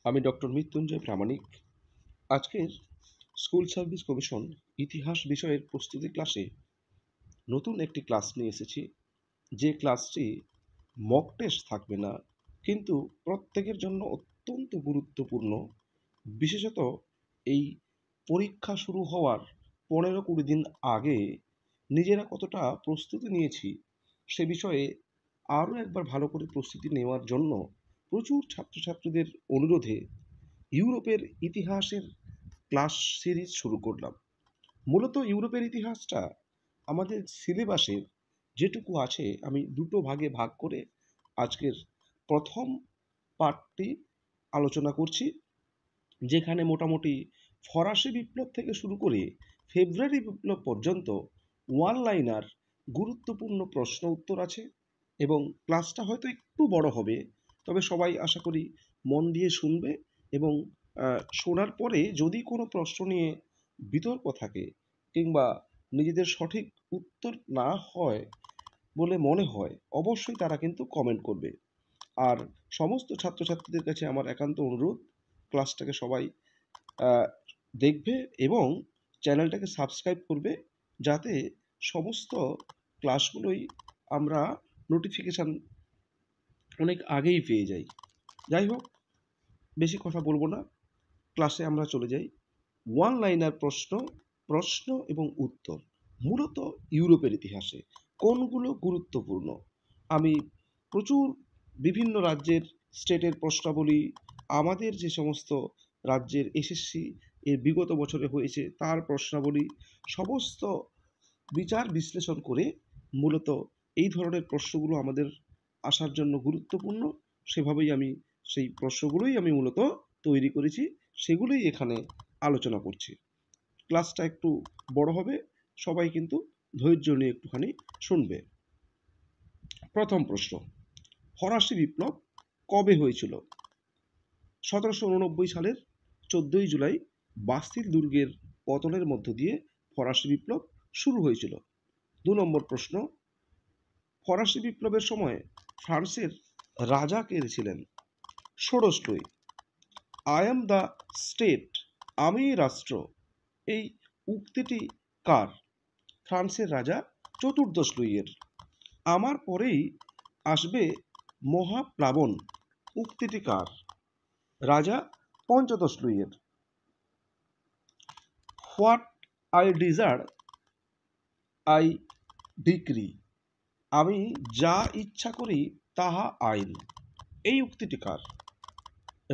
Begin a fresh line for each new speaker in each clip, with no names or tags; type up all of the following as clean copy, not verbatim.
আমি ডক্টর মৃত্যুঞ্জয় প্রামাণিক। আজকের school service commission ইতিহাস বিষয়ের প্রস্তুতি ক্লাসে নতুন একটি ক্লাস নিয়ে এসেছি। যে ক্লাসটি মক টেস্ট থাকবে না, কিন্তু প্রত্যেকের জন্য অত্যন্ত গুরুত্বপূর্ণ। বিশেষত এই পরীক্ষা শুরু হওয়ার 15-20 দিন আগে নিজেরা কতটা প্রস্তুতি নিয়েছি সে বিষয়ে আরও একবার ভালো করে প্রস্তুতি নেওয়ার জন্য প্রচুর ছাত্রছাত্রীদের অনুরোধে ইউরোপের ইতিহাসের ক্লাস সিরিজ শুরু করলাম। মূলত ইউরোপের ইতিহাসটা আমাদের সিলেবাসের যেটুকু আছে আমি দুটো ভাগে ভাগ করে আজকের প্রথম পার্টটি আলোচনা করছি, যেখানে মোটামুটি ফরাসি বিপ্লব থেকে শুরু করে ফেব্রুয়ারি বিপ্লব পর্যন্ত ওয়ান লাইনার গুরুত্বপূর্ণ প্রশ্ন উত্তর আছে। এবং ক্লাসটা হয়তো একটু বড় হবে, তবে সবাই আশা করি মন দিয়ে শুনবে। এবং শোনার পরে যদি কোনো প্রশ্ন নিয়ে বিতর্ক থাকে কিংবা নিজেদের সঠিক উত্তর না হয় বলে মনে হয়, অবশ্যই তারা কিন্তু কমেন্ট করবে। আর সমস্ত ছাত্রছাত্রীদের কাছে আমার একান্ত অনুরোধ, ক্লাসটাকে সবাই আহ, দেখবে এবং চ্যানেলটাকে সাবস্ক্রাইব করবে, যাতে সমস্ত ক্লাসগুলোই আমরা নোটিফিকেশান অনেক আগেই পেয়ে যাই। যাই হোক, বেশি কথা বলবো না, ক্লাসে আমরা চলে যাই। ওয়ান লাইনার প্রশ্ন, প্রশ্ন এবং উত্তর মূলত ইউরোপের ইতিহাসে কোনগুলো গুরুত্বপূর্ণ। আমি প্রচুর বিভিন্ন রাজ্যের স্টেটের প্রশ্নাবলী, আমাদের যে সমস্ত রাজ্যের এসএসসি এর বিগত বছরে হয়েছে তার প্রশ্নাবলী, সমস্ত বিচার বিশ্লেষণ করে মূলত এই ধরনের প্রশ্নগুলো আমাদের আসার জন্য গুরুত্বপূর্ণ। সেভাবেই আমি সেই প্রশ্নগুলোই আমি মূলত তৈরি করেছি, সেগুলোই এখানে আলোচনা করছি। ক্লাসটা একটু বড় হবে, সবাই কিন্তু ধৈর্য নিয়ে একটুখানি শুনবে। প্রথম প্রশ্ন, ফরাসি বিপ্লব কবে হয়েছিল? 1789 সালের 14ই জুলাই বাস্তিল দুর্গের পতনের মধ্য দিয়ে ফরাসি বিপ্লব শুরু হয়েছিল। 2 নম্বর প্রশ্ন, ফরাসি বিপ্লবের সময় ফ্রান্সের রাজা কে ছিলেন? ষোড়শ Louis. I am the state, আমি রাষ্ট্র, এই উক্তিটি কার? ফ্রান্সের রাজা চতুর্দশ লুইয়ের। আমার পরেই আসবে মহাপ্লাবন, উক্তিটি কার? রাজা পঞ্চদশ লুইয়ের। What I deserve I decree, আমি যা ইচ্ছা করি তাহা আইন, এই উক্তিটি কার?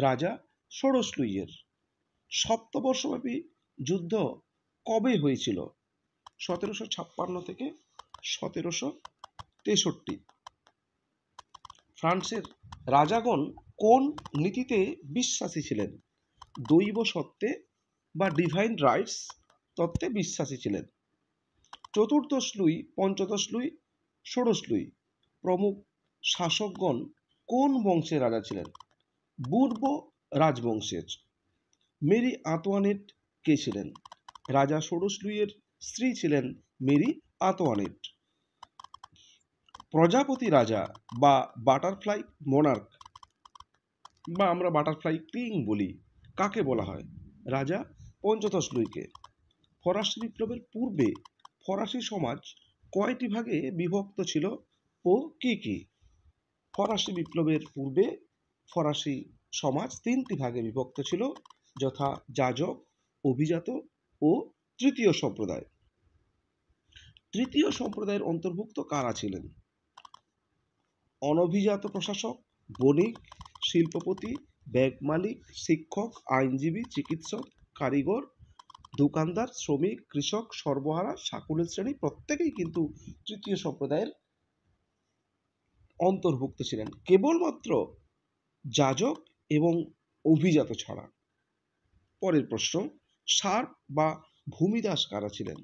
রাজা ষোড়শ লুইয়ের। সপ্তবর্ষব্যাপী যুদ্ধ কবে হয়েছিল? 1756 থেকে 1763। ফ্রান্সের রাজাগণ কোন নীতিতে বিশ্বাসী ছিলেন? দৈব সত্ত্বে বা ডিভাইন রাইটস তত্ত্বে বিশ্বাসী ছিলেন। চতুর্দশ লুই, পঞ্চদশ লুই, ষোড়শ লুই প্রমুখ শাসকগণ কোন বংশের রাজা ছিলেন? বুর্ব রাজবংশের। মেরি আন্তোয়ানেট কে ছিলেন? রাজা ষোড়শ লুইয়ের স্ত্রী ছিলেন মেরি আন্তোয়ানেট। প্রজাপতি রাজা বা বাটারফ্লাই মোনার্ক বা আমরা বাটারফ্লাই কিং বলি, কাকে বলা হয়? রাজা পঞ্চদশ লুইকে। ফরাসি বিপ্লবের পূর্বে ফরাসি সমাজ কয়টি ভাগে বিভক্ত ছিল ও কি কি? ফরাসি বিপ্লবের পূর্বে ফরাসি সমাজ 3টি ভাগে বিভক্ত ছিল, যথা যাজক, অভিজাত ও তৃতীয় সম্প্রদায়। তৃতীয় সম্প্রদায়ের অন্তর্ভুক্ত কারা ছিলেন? অনভিজাত প্রশাসক, বণিক, শিল্পপতি, ব্যাংক মালিক, শিক্ষক, আইনজীবী, চিকিৎসক, কারিগর, দোকানদার, শ্রমিক, কৃষক, সর্বহারা, সাকুলের শ্রেণী প্রত্যেকেই কিন্তু তৃতীয় সম্প্রদায়ের অন্তর্ভুক্ত ছিলেন, কেবলমাত্র যাজক এবং অভিজাত ছাড়া। পরের প্রশ্ন, সার্প বা ভূমিদাস কারা ছিলেন?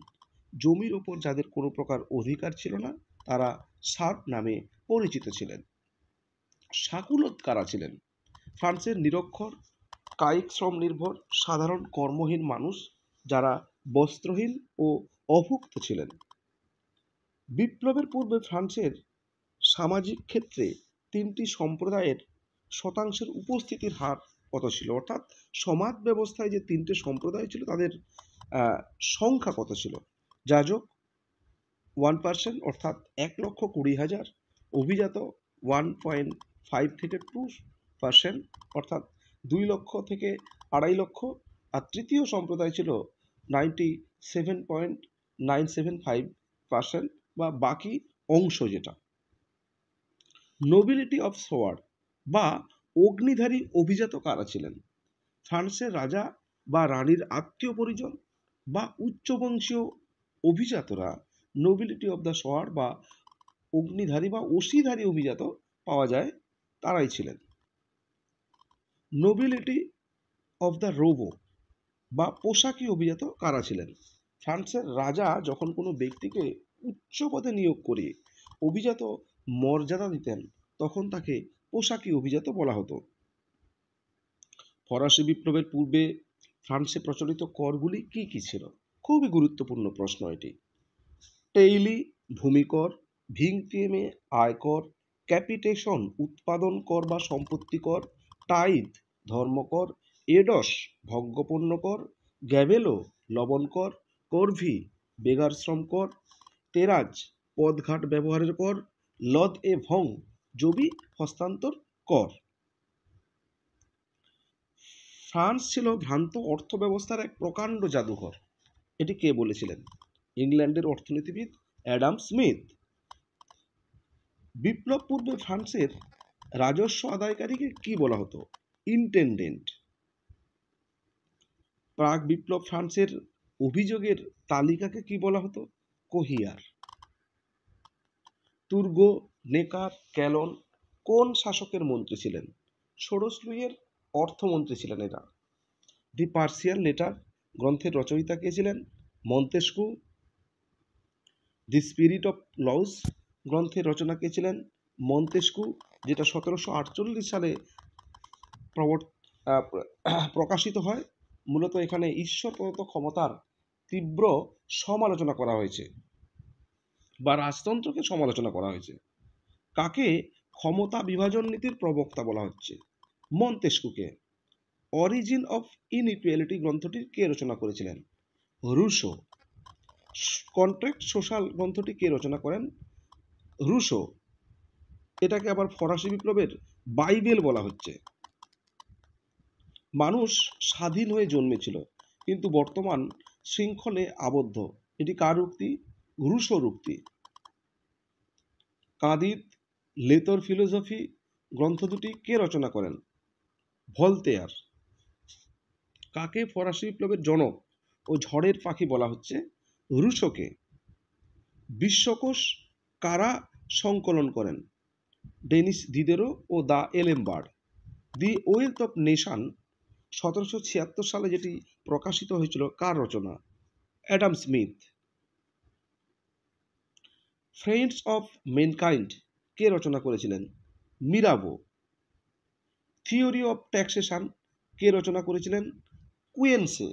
জমির ওপর যাদের কোনো প্রকার অধিকার ছিল না তারা সার্প নামে পরিচিত ছিলেন। সাকুলত কারা ছিলেন? ফ্রান্সের নিরক্ষর, কায়িক শ্রম নির্ভর, সাধারণ কর্মহীন মানুষ যারা বস্ত্রহীন ও অভুক্ত ছিলেন। বিপ্লবের পূর্বে ফ্রান্সের সামাজিক ক্ষেত্রে 3টি সম্প্রদায়ের শতাংশের উপস্থিতির হার কত ছিল, অর্থাৎ সমাজ ব্যবস্থায় যে তিনটে সম্প্রদায় ছিল তাদের সংখ্যা কত ছিল। যাজক 1% অর্থাৎ 1,20,000, অভিজাত 1.5 থেকে 2% অর্থাৎ 2 লক্ষ থেকে 2.5 লক্ষ, আর তৃতীয় সম্প্রদায় ছিল 97.975% বা বাকি অংশ যেটা। নোবিলিটি অফ সোয়ার্ড বা অগ্নিধারী অভিজাত কারা ছিলেন? ফ্রান্সের রাজা বা রানীর আত্মীয় পরিজন বা উচ্চবংশীয় অভিজাতরা নোবিলিটি অফ দ্য সোয়ার্ড বা অগ্নিধারী বা অসিধারী অভিজাত পাওয়া যায়, তারাই ছিলেন। নোবিলিটি অফ দ্য রোবো বা পোশাকি অভিজাত কারা ছিলেন? ফ্রান্সের রাজা যখন কোনো ব্যক্তিকে উচ্চ পদে নিয়োগ করে অভিজাত মর্যাদা দিতেন তখন তাকে পোশাকি অভিজাত বলা হতো। ফরাসি বিপ্লবের পূর্বে ফ্রান্সে প্রচলিত করগুলি কি কি ছিল? খুবই গুরুত্বপূর্ণ প্রশ্ন এটি। টেইলি ভূমিকর, ভিংটিয়েমে আয়কর, ক্যাপিটেশন উৎপাদন কর বা সম্পত্তি কর, টাইথ ধর্মকর, এডস ভোগ্যপণ্য কর, গ্যাবেলো লবণ কর, করভি বেগারশ্রম কর, তেরাজ পদঘাট ব্যবহারের কর, লদ এ ভং জবি হস্তান্তর কর। ফ্রান্স ছিল ভ্রান্ত অর্থ ব্যবস্থার এক প্রকাণ্ড জাদুঘর। এটি কে বলেছিলেন? ইংল্যান্ডের অর্থনীতিবিদ অ্যাডাম স্মিথ। বিপ্লব পূর্বে ফ্রান্সের রাজস্ব আদায়কারীকে কি বলা হতো? ইন্টেন্ডেন্ট। প্রাক বিপ্লব ফ্রান্সের অভিযোগের তালিকাকে কি বলা হতো? কোহিয়ার। তুর্গো, নেকার, ক্যালন কোন শাসকের মন্ত্রী ছিলেন? ষোড়শ লুইয়ের অর্থমন্ত্রী ছিলেন এরা। দি পার্সিয়ান লেটার গ্রন্থের রচয়িতা কে ছিলেন? Montesquieu. The spirit of laws গ্রন্থের রচনা কে ছিলেন? মন্তেস্কু, যেটা 1748 সালে প্রকাশিত হয়। মূলত এখানে ঈশ্বর প্রদত্ত ক্ষমতার তীব্র সমালোচনা করা হয়েছে বা রাজতন্ত্রকে সমালোচনা করা হয়েছে। কাকে ক্ষমতা বিভাজন নীতির প্রবক্তা বলা হচ্ছে? মন্তেস্কুকে। অরিজিন অফ ইনইকুয়ালিটি গ্রন্থটি কে রচনা করেছিলেন? রুশো। কন্ট্রাক্ট সোশ্যাল গ্রন্থটি কে রচনা করেন? রুশো। এটাকে আবার ফরাসি বিপ্লবের বাইবেল বলা হচ্ছে। মানুষ স্বাধীন হয়ে জন্মেছিল কিন্তু বর্তমান শৃঙ্খলে আবদ্ধ, এটি কার উক্তি? রুশোর উক্তি। কাদিদ লেতর ফিলোসফি গ্রন্থ দুটি কে রচনা করেন? ভলতেয়ার। কাকে ফরাসি বিপ্লবের জনক ও ঝড়ের পাখি বলা হচ্ছে? রুশোকে। বিশ্বকোষ কারা সংকলন করেন? ডেনিস দিদেরো ও d'Alembert. The wealth of nation 1776 সালে যেটি প্রকাশিত হয়েছিল, কার রচনা? Adam Smith. Friends of mankind কে রচনা করেছিলেন? মিরাবো। থিওরি অফ ট্যাক্সেশন কে রচনা করেছিলেন? কুয়েনসে।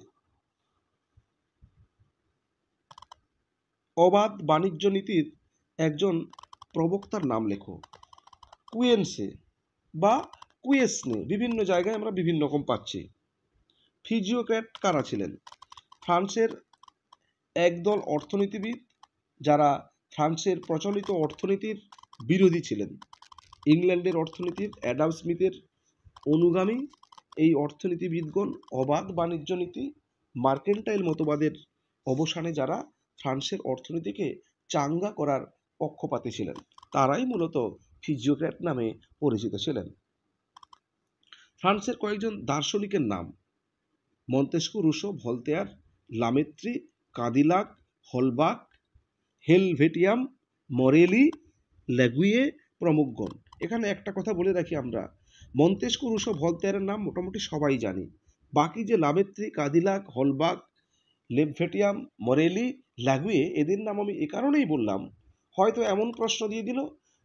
অবাধ বাণিজ্য নীতির একজন প্রবক্তার নাম লেখো। কুয়েনসে বা কুয়েসনে, বিভিন্ন জায়গায় আমরা বিভিন্ন রকম পাচ্ছি। ফিজিওক্র্যাট কারা ছিলেন? ফ্রান্সের একদল অর্থনীতিবিদ যারা ফ্রান্সের প্রচলিত অর্থনীতির বিরোধী ছিলেন। ইংল্যান্ডের অর্থনীতির অ্যাডাম স্মিথের অনুগামী এই অর্থনীতিবিদগণ অবাধ বাণিজ্য নীতি, মার্কেন্টাইল মতবাদের অবসানে যারা ফ্রান্সের অর্থনীতিকে চাঙ্গা করার পক্ষপাতী ছিলেন, তারাই মূলত ফিজিওক্র্যাট নামে পরিচিত ছিলেন। ফ্রান্সের কয়েকজন দার্শনিকের নাম: মন্তেস্কু, রুশো, ভলতেয়ার, লামেত্রি, কাদিলাক, হলবাক, হেলভেটিয়াম, মরেলি, ল্যাগুইয়ে প্রমুখগণ। এখানে একটা কথা বলে রাখি, আমরা মন্তেস্কু, রুশো, ভলতেয়ারের নাম মোটামুটি সবাই জানি। বাকি যে লামেত্রি, কাদিলাক, হলবাক, লেভেটিয়াম, মরেলি, ল্যাগুইয়ে, এদের নাম আমি এ কারণেই বললাম, হয়তো এমন প্রশ্ন দিয়ে দিল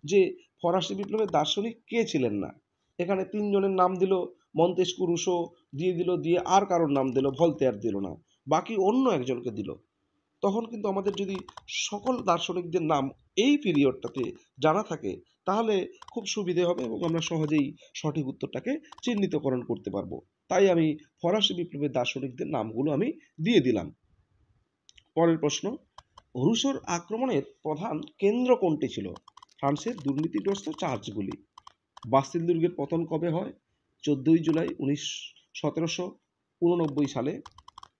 যে ফরাসি বিপ্লবের দার্শনিক কে ছিলেন না। এখানে 3 জনের নাম দিল, মন্তেস্কু, রুশো দিয়ে দিল, দিয়ে আর কারোর নাম দিল, ভলতেয়ার দিল না, বাকি অন্য একজনকে দিল। তখন কিন্তু আমাদের যদি সকল দার্শনিকদের নাম এই পিরিয়ডটাতে জানা থাকে তাহলে খুব সুবিধে হবে এবং আমরা সহজেই সঠিক উত্তরটাকে চিহ্নিতকরণ করতে পারবো। তাই আমি ফরাসি বিপ্লবের দার্শনিকদের নামগুলো আমি দিয়ে দিলাম। পরের প্রশ্ন, রুশোর আক্রমণের প্রধান কেন্দ্র কোনটি ছিল? ফ্রান্সের দুর্নীতিগ্রস্ত চার্চগুলি। বাস্তিল দুর্গের পতন কবে হয়? 14 জুলাই 1789 সালে।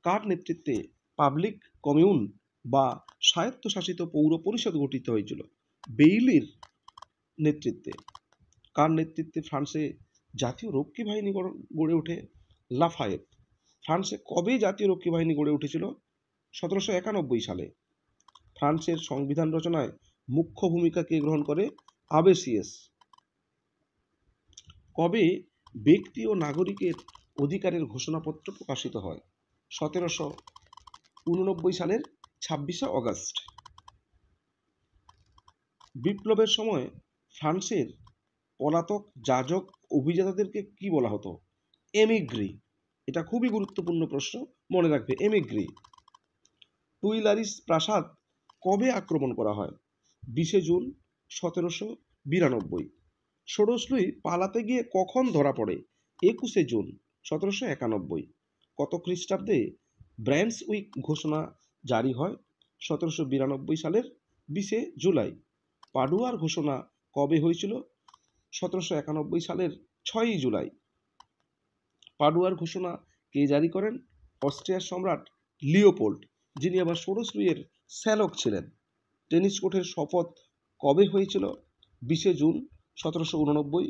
কার নেতৃত্বে পাবলিক কমিউন বা স্বায়ত্তশাসিত পৌর পরিষদ গঠিত হয়েছিল? বেইলির নেতৃত্বে। কার নেতৃত্বে ফ্রান্সে জাতীয় রক্ষী বাহিনী গড়ে ওঠে? লাফায়েত। ফ্রান্সে কবে জাতীয় রক্ষী বাহিনী গড়ে উঠেছিল? 1791 সালে। ফ্রান্সের সংবিধান রচনায় মুখ্য ভূমিকা কে গ্রহণ করে? আবেসিয়েস। কবে ব্যক্তি ও নাগরিকের অধিকারের ঘোষণাপত্র প্রকাশিত হয়? 1789 সালের 26শে অগাস্ট। বিপ্লবের সময় ফ্রান্সের পলাতক যাজক অভিজাতদেরকে কি বলা হতো? এমিগ্রি। এটা খুবই গুরুত্বপূর্ণ প্রশ্ন, মনে রাখবে, এমিগ্রি। টুইলারিস প্রাসাদ কবে আক্রমণ করা হয়? 20 জুন 1792। ষোড়শ লুই পালাতে গিয়ে কখন ধরা পড়ে? 21 জুন 1791। কত খ্রিস্টাব্দে ব্র্যান্ডসউইক ঘোষণা জারি হয়? 1792 সালের 20 জুলাই। পাডুয়ার ঘোষণা কবে হয়েছিল? 1791 সালের 6 জুলাই। পাডুয়ার ঘোষণা কে জারি করেন? অস্ট্রিয়ার সম্রাট লিওপোল্ড, যিনি আবার ষোড়শ লুইয়ের শ্যালক ছিলেন। টেনিস কোর্টের শপথ কবে হয়েছিল? 20 জুন 1789।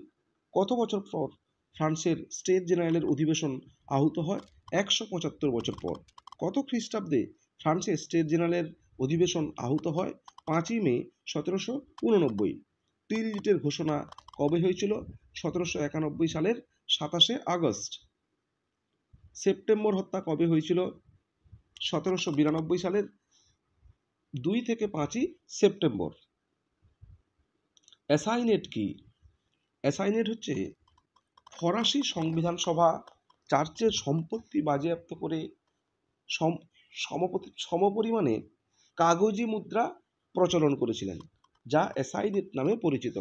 কত বছর পর ফ্রান্সের স্টেট জেনারেলের অধিবেশন আহুত হয়? 175 বছর পর। কত খ্রিস্টাব্দে ফ্রান্সের স্টেট জেনারেলের অধিবেশন আহুত হয়? 5 মে 1789। টিলজিটের ঘোষণা কবে হয়েছিল? 1791 সালের 27শে আগস্ট। সেপ্টেম্বর হত্যা কবে হয়েছিল? 1792 সালের 2 থেকে 5ই সেপ্টেম্বর। অ্যাসাইনেট কি? অ্যাসাইনেট হচ্ছে ফরাসি সংবিধান সভা চার্চের সম্পত্তি বাজেয়াপ্ত করে সমপরিমাণে কাগজি মুদ্রা প্রচলন করেছিলেন, যা অ্যাসাইনেট নামে পরিচিত।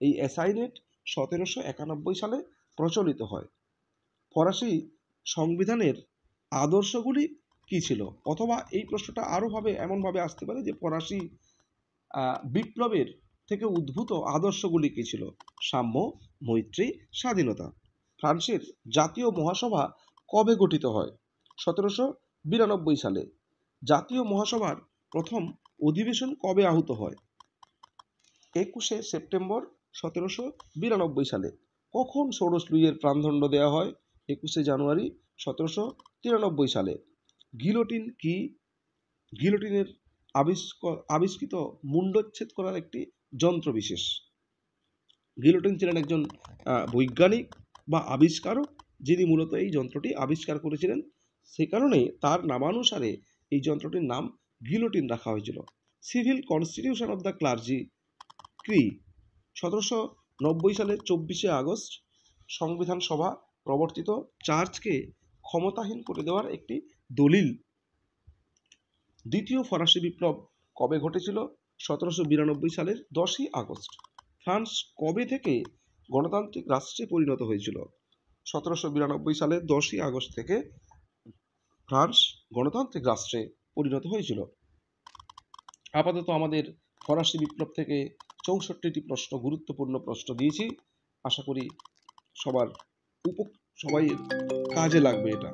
এই অ্যাসাইনেট 1791 সালে প্রচলিত হয়। ফরাসি সংবিধানের আদর্শগুলি কি ছিল? অথবা এই প্রশ্নটা এমনভাবে আসতে পারে যে ফরাসি বিপ্লবের থেকে উদ্ভূত আদর্শগুলি কি ছিল? সাম্য, মৈত্রী, স্বাধীনতা। ফ্রান্সের জাতীয় মহাসভা কবে গঠিত হয়? 1792 সালে। জাতীয় মহাসভার প্রথম অধিবেশন কবে আহুত হয়? 21শে সেপ্টেম্বর 1792 সালে। কখন ষোড়শ লুইয়ের প্রাণদণ্ড দেওয়া হয়? 21শে জানুয়ারি 1793 সালে। গিলোটিন কি? গিলোটিনের আবিষ্কৃত মুন্ডচ্ছেদ করার একটি যন্ত্র বিশেষ। গিলোটিন ছিলেন একজন বৈজ্ঞানিক বা আবিষ্কারক, যিনি মূলত এই যন্ত্রটি আবিষ্কার করেছিলেন। সে কারণে তার নামানুসারে এই যন্ত্রটির নাম গিলোটিন রাখা হয়েছিল। Civil constitution of the clergy কি? 1790 সালের 24শে আগস্ট সংবিধান সভা প্রবর্তিত চার্চকে ক্ষমতাহীন করে দেওয়ার একটি দলিল। দ্বিতীয় ফরাসি বিপ্লব কবে ঘটেছিল? 1792 সালের 10ই আগস্ট। ফ্রান্স কবে থেকে গণতান্ত্রিক রাষ্ট্রে পরিণত হয়েছিল? 1792 সালের 10ই আগস্ট থেকে ফ্রান্স গণতান্ত্রিক রাষ্ট্রে পরিণত হয়েছিল। আপাতত আমাদের ফরাসি বিপ্লব থেকে 64টি প্রশ্ন, গুরুত্বপূর্ণ প্রশ্ন দিয়েছি। আশা করি সবাই কাজে লাগবে এটা।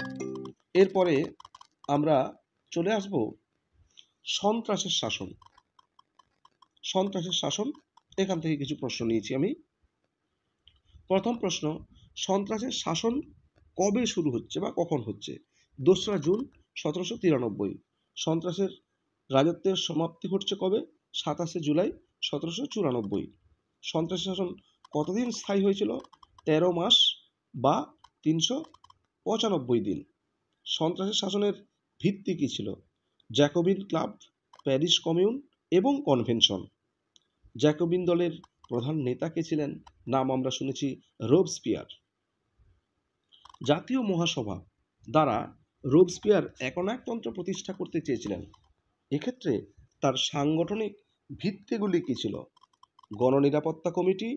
এরপরে আমরা চলে আসব সন্ত্রাসের শাসন। সন্ত্রাসের শাসন, এখান থেকে কিছু প্রশ্ন নিয়েছি আমি। প্রথম প্রশ্ন, সন্ত্রাসের শাসন কবে শুরু হচ্ছে বা কখন হচ্ছে? 2রা জুন 1793। সন্ত্রাসের রাজত্বের সমাপ্তি ঘটছে কবে? 27শে জুলাই 1794। সন্ত্রাসী শাসন কতদিন স্থায়ী হয়েছিল? 13 মাস বা 395 দিন। সন্ত্রাসী শাসনের ভিত্তি কী ছিল? জ্যাকোবিন ক্লাব, প্যারিস কমিউন এবং কনভেনশন। জ্যাকোবিন দলের প্রধান নেতা কে ছিলেন? নাম আমরা শুনেছি, রোবস্পিয়ার। জাতীয় মহাসভা দ্বারা রোবস্পিয়ার একনায়কতন্ত্র প্রতিষ্ঠা করতে চেয়েছিলেন। এক্ষেত্রে তার সাংগঠনিক ভিত্তিগুলি কী ছিল? গণনিরাপত্তা কমিটি,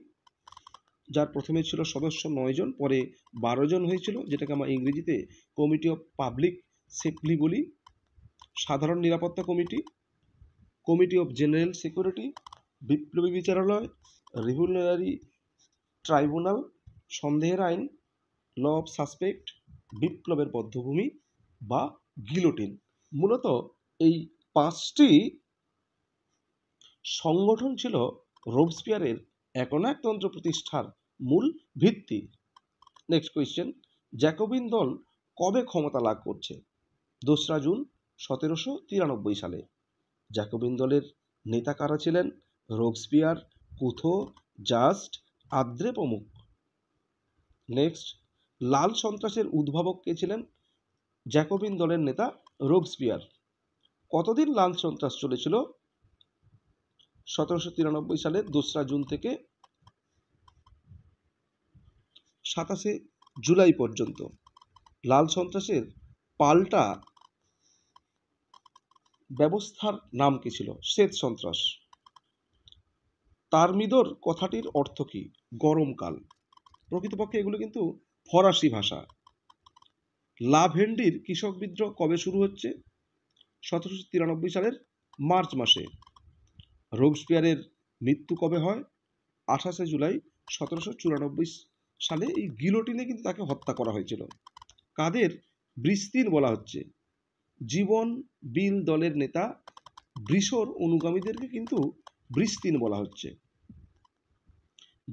যার প্রথমে ছিল সদস্য 9 জন, পরে 12 জন হয়েছিল, যেটাকে আমরা ইংরেজিতে কমিটি অফ পাবলিক সেফটি বলি। সাধারণ নিরাপত্তা committee, committee of general security, বিপ্লবী বিচারালয়, রিভলিউশনারি ট্রাইব্যুনাল, সন্দেহের আইন, ল অফ সাসপেক্ট, বিপ্লবের বধ্যভূমি বা গিলোটিন। মূলত এই 5টি সংগঠন ছিল রোবসপিয়ারের একনায়কতন্ত্র প্রতিষ্ঠার মূল ভিত্তি। নেক্সট কোয়েশ্চেন, জ্যাকোবিন দল কবে ক্ষমতা লাভ করছে? 2রা জুন 1793 সালে। জ্যাকোবিন দলের নেতা কারা ছিলেন? রোবসপিয়ার, কুথো, জাস্ট, আদ্রে প্রমুখ। নেক্সট, লাল সন্ত্রাসের উদ্ভাবক কে ছিলেন? জ্যাকোবিন দলের নেতা রোবসপিয়ার। কতদিন লাল সন্ত্রাস চলেছিল? 1793 সালের 2রা জুন থেকে 27শে জুলাই পর্যন্ত। লাল সন্ত্রাসের পাল্টা ব্যবস্থার নাম কি ছিল? শ্বেত সন্ত্রাস। তারমিদর কথাটির অর্থ কি? গরমকাল। প্রকৃতপক্ষে এগুলো কিন্তু ফরাসি ভাষা। লাভেন্ডির কৃষক বিদ্রোহ কবে শুরু হচ্ছে? 1793 সালের মার্চ মাসে। রোবসপিয়ারের মৃত্যু কবে হয়? 28শে জুলাই 1794 সালে। এই গিলোটিনে কিন্তু তাকে হত্যা করা হয়েছিল। কাদের ব্রিস্তিন বলা হচ্ছে? জীবন বিল দলের নেতা ব্রিশোর অনুগামীদেরকে কিন্তু ব্রিস্তিন বলা হচ্ছে।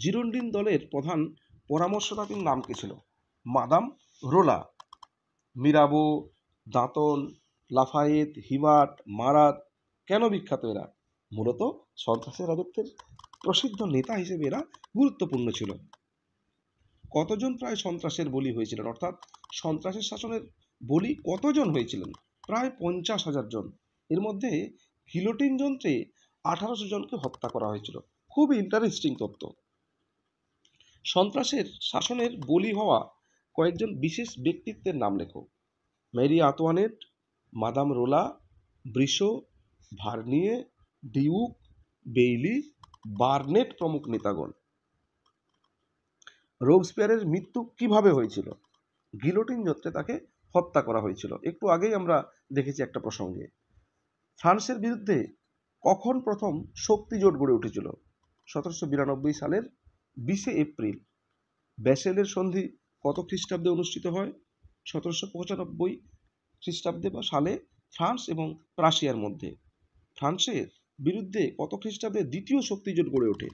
জিরোন্ডিন দলের প্রধান পরামর্শদাতার নাম কি ছিল? মাদাম রোলা। মিরাবো, দাঁতন, লাফায়েত, হিবার্ট, মারাত কেন বিখ্যাত এরা? মূলত সন্ত্রাসের রাজত্বের প্রসিদ্ধ নেতা হিসেবে এরা গুরুত্বপূর্ণ ছিল। কতজন প্রায় সন্ত্রাসের বলি হয়েছিলেন? অর্থাৎ সন্ত্রাসের শাসনের বলি কতজন হয়েছিলেন? প্রায় 50,000 জন। এর মধ্যে গিলোটিন যন্ত্রে 1800 জনকে হত্যা করা হয়েছিল। খুব ইন্টারেস্টিং তথ্য। সন্ত্রাসের শাসনের বলি হওয়া কয়েকজন বিশেষ ব্যক্তিত্বের নাম লেখো। মেরি আতোয়ানেট, মাদাম রোলা, Brissot, Vergniaud, duke, Bailly, Barnave প্রমুখ নেতাগণ। রোবসপিয়ারের মৃত্যু কিভাবে হয়েছিল? গিলোটিন যন্ত্রে তাকে হত্যা করা হয়েছিল। একটু আগেই আমরা দেখেছি একটা প্রসঙ্গে। ফ্রান্সের বিরুদ্ধে কখন প্রথম শক্তি জোট গড়ে উঠেছিল? 1792 সালের 20শে এপ্রিল। ব্যাসেলের সন্ধি কত খ্রিস্টাব্দে অনুষ্ঠিত হয়? 1795 খ্রিস্টাব্দে বা সালে, ফ্রান্স এবং প্রাশিয়ার মধ্যে। ফ্রান্সের বিরুদ্ধে কত খ্রিস্টাব্দে দ্বিতীয় শক্তি জোট গড়ে ওঠে?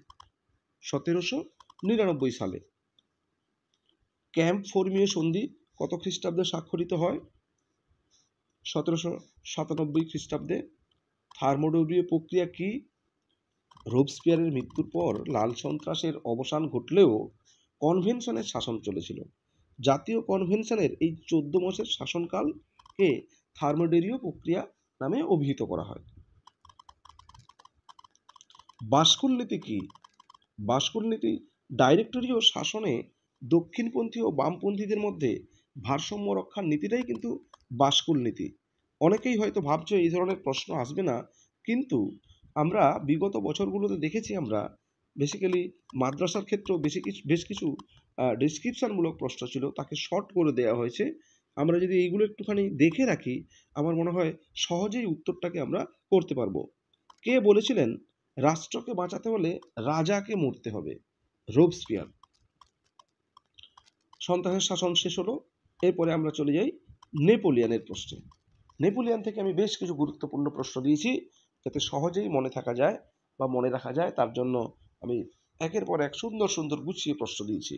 1799 সালে। ক্যাম্প ফর্মীয় সন্ধি কত খ্রিস্টাব্দে স্বাক্ষরিত হয়? 1797 খ্রিস্টাব্দে। থার্মোডোরীয় প্রক্রিয়া কি? রোবসপিয়ারের মৃত্যুর পর লাল সন্ত্রাসের অবসান ঘটলেও কনভেনশনের শাসন চলেছিল। জাতীয় কনভেনশনের এই 14 মাসের শাসনকালকে থার্মোডোরীয় প্রক্রিয়া নামে অভিহিত করা হয়। বাস্কুল নীতি কি? বাস্কুল নীতি ডাইরেক্টরীয় শাসনে দক্ষিণপন্থী ও বামপন্থীদের মধ্যে ভারসাম্য রক্ষার নীতিটাই কিন্তু বাস্কুল নীতি। অনেকেই হয়তো ভাবছো এই ধরনের প্রশ্ন আসবে না, কিন্তু আমরা বিগত বছরগুলোতে দেখেছি আমরা বেসিক্যালি মাদ্রাসার ক্ষেত্রেও বেশ কিছু ডেসক্রিপশনমূলক প্রশ্ন ছিল, তাকে শর্ট করে দেওয়া হয়েছে। আমরা যদি এইগুলো একটুখানি দেখে রাখি, আমার মনে হয় সহজেই উত্তরটাকে আমরা করতে পারবো। কে বলেছিলেন রাষ্ট্রকে বাঁচাতে হলে রাজাকে মরতে হবে? রোবসপিয়ার। সন্ত্রাসের শাসন শেষ হলো, এরপরে আমরা চলে যাই নেপোলিয়নের প্রশ্নে। নেপোলিয়ন থেকে আমি বেশ কিছু গুরুত্বপূর্ণ প্রশ্ন দিয়েছি, যাতে সহজেই মনে থাকা যায় বা মনে রাখা যায়, তার জন্য আমি একের পর এক সুন্দর সুন্দর গুছিয়ে প্রশ্ন দিয়েছি।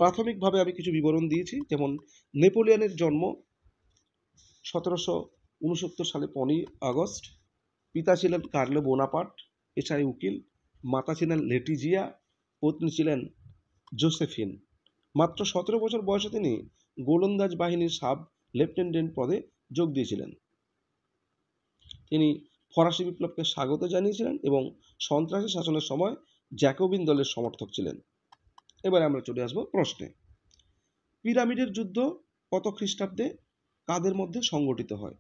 প্রাথমিকভাবে আমি কিছু বিবরণ দিয়েছি, যেমন নেপোলিয়নের জন্ম 1769 সালে 15 আগস্ট। পিতা ছিলেন কার্লো বোনাপার্ট, পেশায় উকিল। মাতা ছিলেন লেটিজিয়া, পত্নী ছিলেন জোসেফিন। মাত্র 17 বছর বয়সে তিনি গোলন্দাজ বাহিনীর সাব লেফটেন্যান্ট পদে যোগ দিয়েছিলেন। তিনি ফরাসি বিপ্লবকে স্বাগত জানিয়েছিলেন এবং সন্ত্রাসী শাসনের সময় জ্যাকোবিন দলের সমর্থক ছিলেন। এবারে আমরা চলে আসবো প্রশ্নে। পিরামিডের যুদ্ধ কত খ্রিস্টাব্দে কাদের মধ্যে সংগঠিত হয়?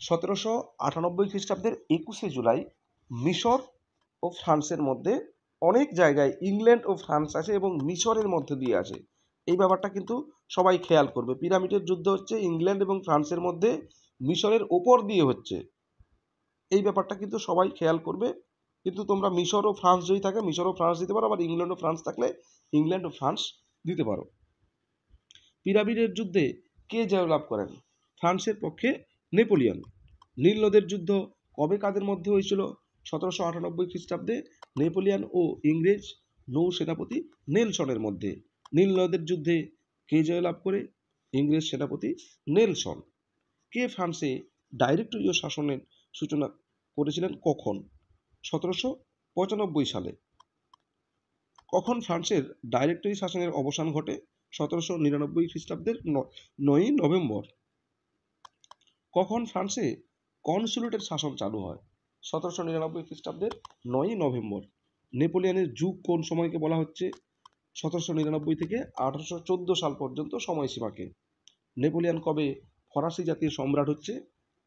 1798 খ্রিস্টাব্দের 21শে জুলাই মিশর ও ফ্রান্সের মধ্যে অনেক জায়গায় ইংল্যান্ড ও ফ্রান্স আছে এবং মিশরের মধ্যে দিয়ে আছে। এই ব্যাপারটা কিন্তু সবাই খেয়াল করবে। পিরামিডের যুদ্ধ হচ্ছে ইংল্যান্ড এবং ফ্রান্সের মধ্যে, মিশরের ওপর দিয়ে হচ্ছে। এই ব্যাপারটা কিন্তু সবাই খেয়াল করবে। কিন্তু তোমরা মিশর ও ফ্রান্স যদি থাকে মিশর ও ফ্রান্স দিতে পারো, আবার ইংল্যান্ড ও ফ্রান্স থাকলে ইংল্যান্ড ও ফ্রান্স দিতে পারো। পিরামিডের যুদ্ধে কে জয়লাভ করেন? ফ্রান্সের পক্ষে নেপোলিয়ন। নীল নদের যুদ্ধ কবে কাদের মধ্যে হয়েছিল? 1798 খ্রিস্টাব্দে নেপোলিয়ন ও ইংরেজ নৌ সেনাপতি নেলসনের মধ্যে। নীল নদের যুদ্ধে কে জয়লাভ করে? ইংরেজ সেনাপতি নেলসন। কে ফ্রান্সে ডাইরেক্টরীয় শাসনের সূচনা করেছিলেন কখন? 1795 সালে। কখন ফ্রান্সের ডাইরেক্টরি শাসনের অবসান ঘটে? 1799 খ্রিস্টাব্দের 9ই নভেম্বর। কখন ফ্রান্সে কনসুলেটের শাসন চালু হয়? 1799 খ্রিস্টাব্দের 9ই নভেম্বর। নেপোলিয়নের যুগ কোন সময়কে বলা হচ্ছে? 1799 থেকে 1814 সাল পর্যন্ত সময়সীমাকে। নেপোলিয়ন কবে ফরাসি জাতির সম্রাট হচ্ছে?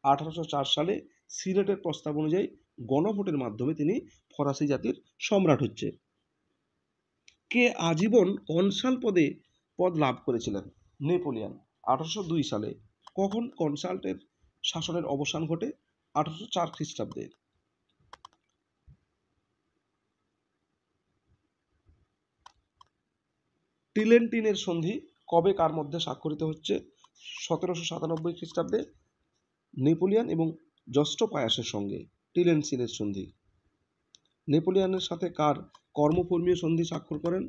1804 সালে সিলেটের প্রস্তাব অনুযায়ী গণভোটের মাধ্যমে তিনি ফরাসি জাতির সম্রাট হচ্ছে। কে আজীবন কনসাল পদ লাভ করেছিলেন? নেপোলিয়ন 1802 সালে। কখন কনসাল্টের শাসনের অবসান ঘটে? 1804 খ্রিস্টাব্দে। টিলেন্টিনের সন্ধি কবে কার মধ্যে স্বাক্ষরিত হচ্ছে? 1797 খ্রিস্টাব্দে নেপোলিয়ন এবং জস্টোপায়াসের সঙ্গে টিলেন্টিনের সন্ধি। নেপোলিয়নের সাথে কার কর্মফর্মীয় সন্ধি স্বাক্ষর করেন?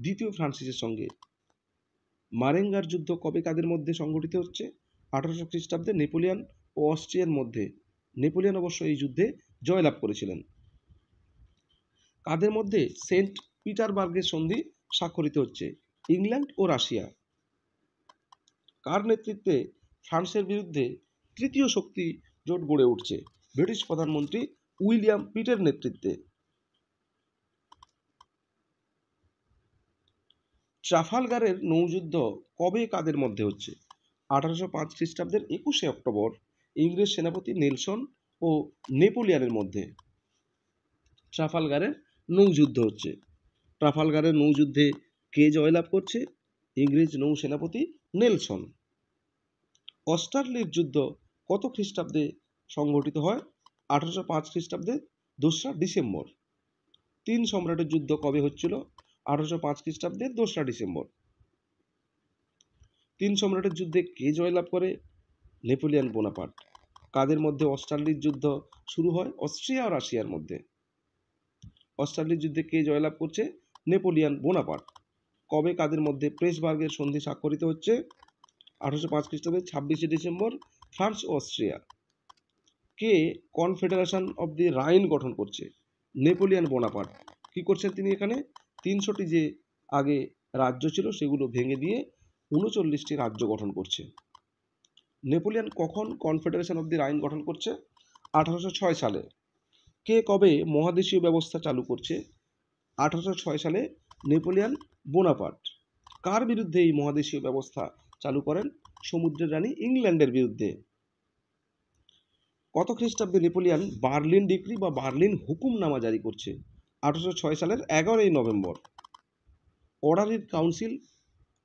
দ্বিতীয় ফ্রান্সিসের সঙ্গে। মারেঙ্গার যুদ্ধ কবে কাদের মধ্যে সংঘটিত হচ্ছে? 1800 খ্রিস্টাব্দে নেপোলিয়ন ও অস্ট্রিয়ার মধ্যে। নেপোলিয়ন অবশ্য এই যুদ্ধে জয়লাভ করেছিলেন। কাদের মধ্যে সেন্ট পিটারবার্গের সন্ধি স্বাক্ষরিত হচ্ছে? ইংল্যান্ড ও রাশিয়া। কার নেতৃত্বে ফ্রান্সের বিরুদ্ধে তৃতীয় শক্তি জোট গড়ে উঠছে? ব্রিটিশ প্রধানমন্ত্রী উইলিয়াম পিটের নেতৃত্বে। ট্রাফালগারের নৌযুদ্ধ কবে কাদের মধ্যে হচ্ছে? 1805 খ্রিস্টাব্দের 21শে অক্টোবর ইংরেজ সেনাপতি নেলসন ও নেপোলিয়নের মধ্যে ট্রাফালগারের নৌযুদ্ধ হচ্ছে। ট্রাফালগারের নৌযুদ্ধে কে জয়লাভ করছে? ইংরেজ নৌ সেনাপতি নেলসন। অস্টারলির যুদ্ধ কত খ্রিস্টাব্দে সংঘটিত হয়? 1805 খ্রিস্টাব্দে 2রা ডিসেম্বর। তিন সম্রাটের যুদ্ধ কবে হচ্ছিল? 1805 খ্রিস্টাব্দে 2রা ডিসেম্বর। তিন সম্রাটের যুদ্ধে কে জয়লাভ করে? Napoleon Bonaparte. কাদের মধ্যে অস্টারলির যুদ্ধ শুরু হয়? অস্ট্রিয়া ও রাশিয়ার মধ্যে। অস্টারলির যুদ্ধে কে জয়লাভ করছে? Napoleon Bonaparte. কবে কাদের মধ্যে প্রেসবার্গের সন্ধি স্বাক্ষরিত হচ্ছে? 1805 খ্রিস্টাব্দের 26শে ডিসেম্বর ফ্রান্স ও অস্ট্রিয়া। কে কনফেডারেশন অব দি রাইন গঠন করছে? Napoleon Bonaparte. কি করছেন তিনি এখানে? 300টি যে আগে রাজ্য ছিল সেগুলো ভেঙে দিয়ে 39টি রাজ্য গঠন করছে। নেপোলিয়ন কখন কনফেডারেশন অব দি রাইন গঠন করছে? 1806 সালে। কে কবে মহাদেশীয় ব্যবস্থা চালু করছে? 1806 সালে নেপোলিয়ন বোনাপার্ট। কার বিরুদ্ধে এই মহাদেশীয় ব্যবস্থা চালু করেন? সমুদ্রের রানী ইংল্যান্ডের বিরুদ্ধে। কত খ্রিস্টাব্দে নেপোলিয়ন বার্লিন ডিক্রি বা বার্লিন হুকুমনামা জারি করছে? 1806 সালের 11ই নভেম্বর। অর্ডারির কাউন্সিল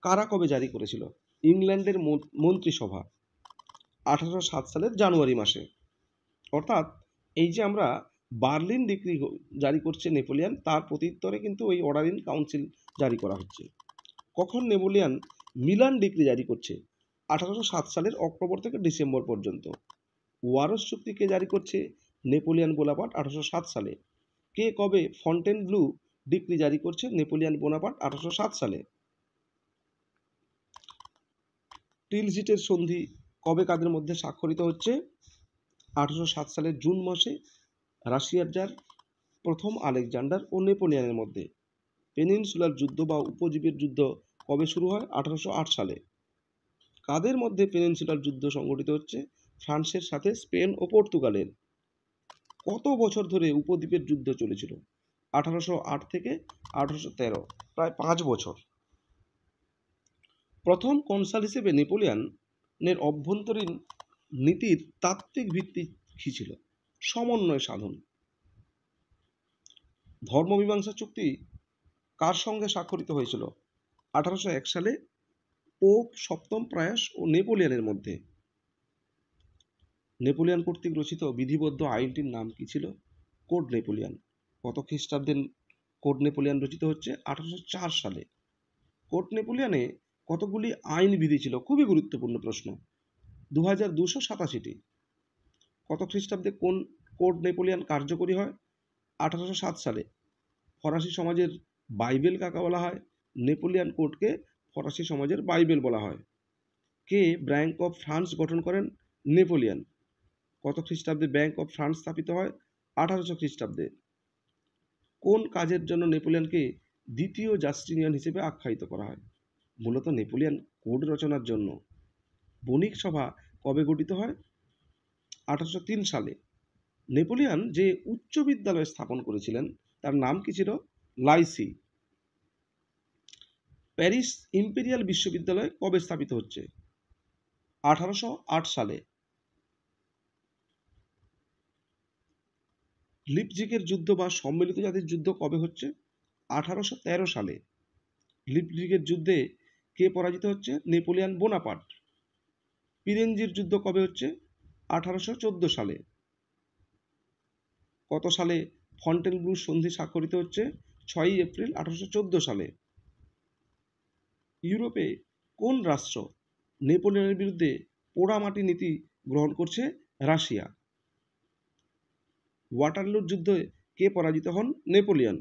কারা কবে জারি করেছিল? ইংল্যান্ডের মন্ত্রিসভা 1807 সালের জানুয়ারি মাসে। অর্থাৎ এই যে আমরা বার্লিন ডিক্রি জারি করছে নেপোলিয়ন, তার প্রত্যুত্তরে কিন্তু ওই অর্ডারিন কাউন্সিল জারি করা হচ্ছে। কখন নেপোলিয়ন মিলান ডিক্রি জারি করছে? 1807 সালের অক্টোবর থেকে ডিসেম্বর পর্যন্ত। ওয়ারস চুক্তি কে জারি করছে? নেপোলিয়ন বোনাপার্ট 1807 সালে। কে কবে ফন্টেনব্লু ডিক্রি জারি করছে? নেপোলিয়ন বোনাপার্ট 1807 সালে। টিলজিটের সন্ধি কবে কাদের মধ্যে স্বাক্ষরিত হচ্ছে? 1807 সালের জুন মাসে রাশিয়ার জার প্রথম আলেকজান্ডার ও নেপোলিয়নের মধ্যে। পেনিনসুলার যুদ্ধ বা উপদ্বীপের যুদ্ধ কবে শুরু হয়? 1808 সালে। কাদের মধ্যে পেনিনসুলার যুদ্ধ সংঘটিত হচ্ছে? ফ্রান্সের সাথে স্পেন ও পর্তুগালের। কত বছর ধরে উপদ্বীপের যুদ্ধ চলেছিল? 1808 থেকে 1813, প্রায় 5 বছর। প্রথম কনসাল হিসেবে নেপোলিয়নের অভ্যন্তরীণ নীতির তাত্ত্বিক ভিত্তি কী ছিল? সমন্বয় সাধন। ধর্মমীমাংসা চুক্তি কার সঙ্গে স্বাক্ষরিত হয়েছিল? 1801 সালে পোপ সপ্তম প্রায়াস ও নেপোলিয়নের মধ্যে। নেপোলিয়ন কর্তৃক রচিত বিধিবদ্ধ আইনটির নাম কি ছিল? Code Napoleon. কত খ্রিস্টাব্দে কোড নেপোলিয়ন রচিত হচ্ছে? 1804 সালে। কোড নেপোলিয়নে কতগুলি আইন বিধি ছিল? খুবই গুরুত্বপূর্ণ প্রশ্ন। 2287টি। কত খ্রিস্টাব্দে কোন কোড নেপোলিয়ন কার্যকরী হয়? 1807 সালে। ফরাসি সমাজের বাইবেল কাকে বলা হয়? নেপোলিয়ন কোডকে ফরাসি সমাজের বাইবেল বলা হয়। কে ব্যাংক অফ ফ্রান্স গঠন করেন? নেপোলিয়ন। কত খ্রিস্টাব্দে ব্যাংক অফ ফ্রান্স স্থাপিত হয়? 1800 খ্রিস্টাব্দে। কোন কাজের জন্য নেপোলিয়নকে দ্বিতীয় জাস্টিনিয়ান হিসেবে আখ্যায়িত করা হয়? মূলত নেপোলিয়ন কোড রচনার জন্য। বণিক সভা কবে গঠিত হয়? 1803 সালে। নেপোলিয়ন যে উচ্চ বিদ্যালয় স্থাপন করেছিলেন তার নাম কি ছিল? লাইসি। প্যারিস ইম্পেরিয়াল বিশ্ববিদ্যালয় কবে স্থাপিত হচ্ছে? 1808 সালে। লিপজিগের যুদ্ধ বা সম্মিলিত জাতির যুদ্ধ কবে হচ্ছে? 1813 সালে। লিপজিগের যুদ্ধে কে পরাজিত হচ্ছে? Napoleon Bonaparte. পিরেনজির যুদ্ধ কবে হচ্ছে? 1814 সালে। কত সালে ফন্টেনব্লু সন্ধি স্বাক্ষরিত হচ্ছে? 6 এপ্রিল 1814 সালে। ইউরোপে কোন রাষ্ট্র নেপোলিয়নের বিরুদ্ধে পোড়ামাটি নীতি গ্রহণ করছে? রাশিয়া। ওয়াটারলুর যুদ্ধে কে পরাজিত হন? নেপোলিয়ন।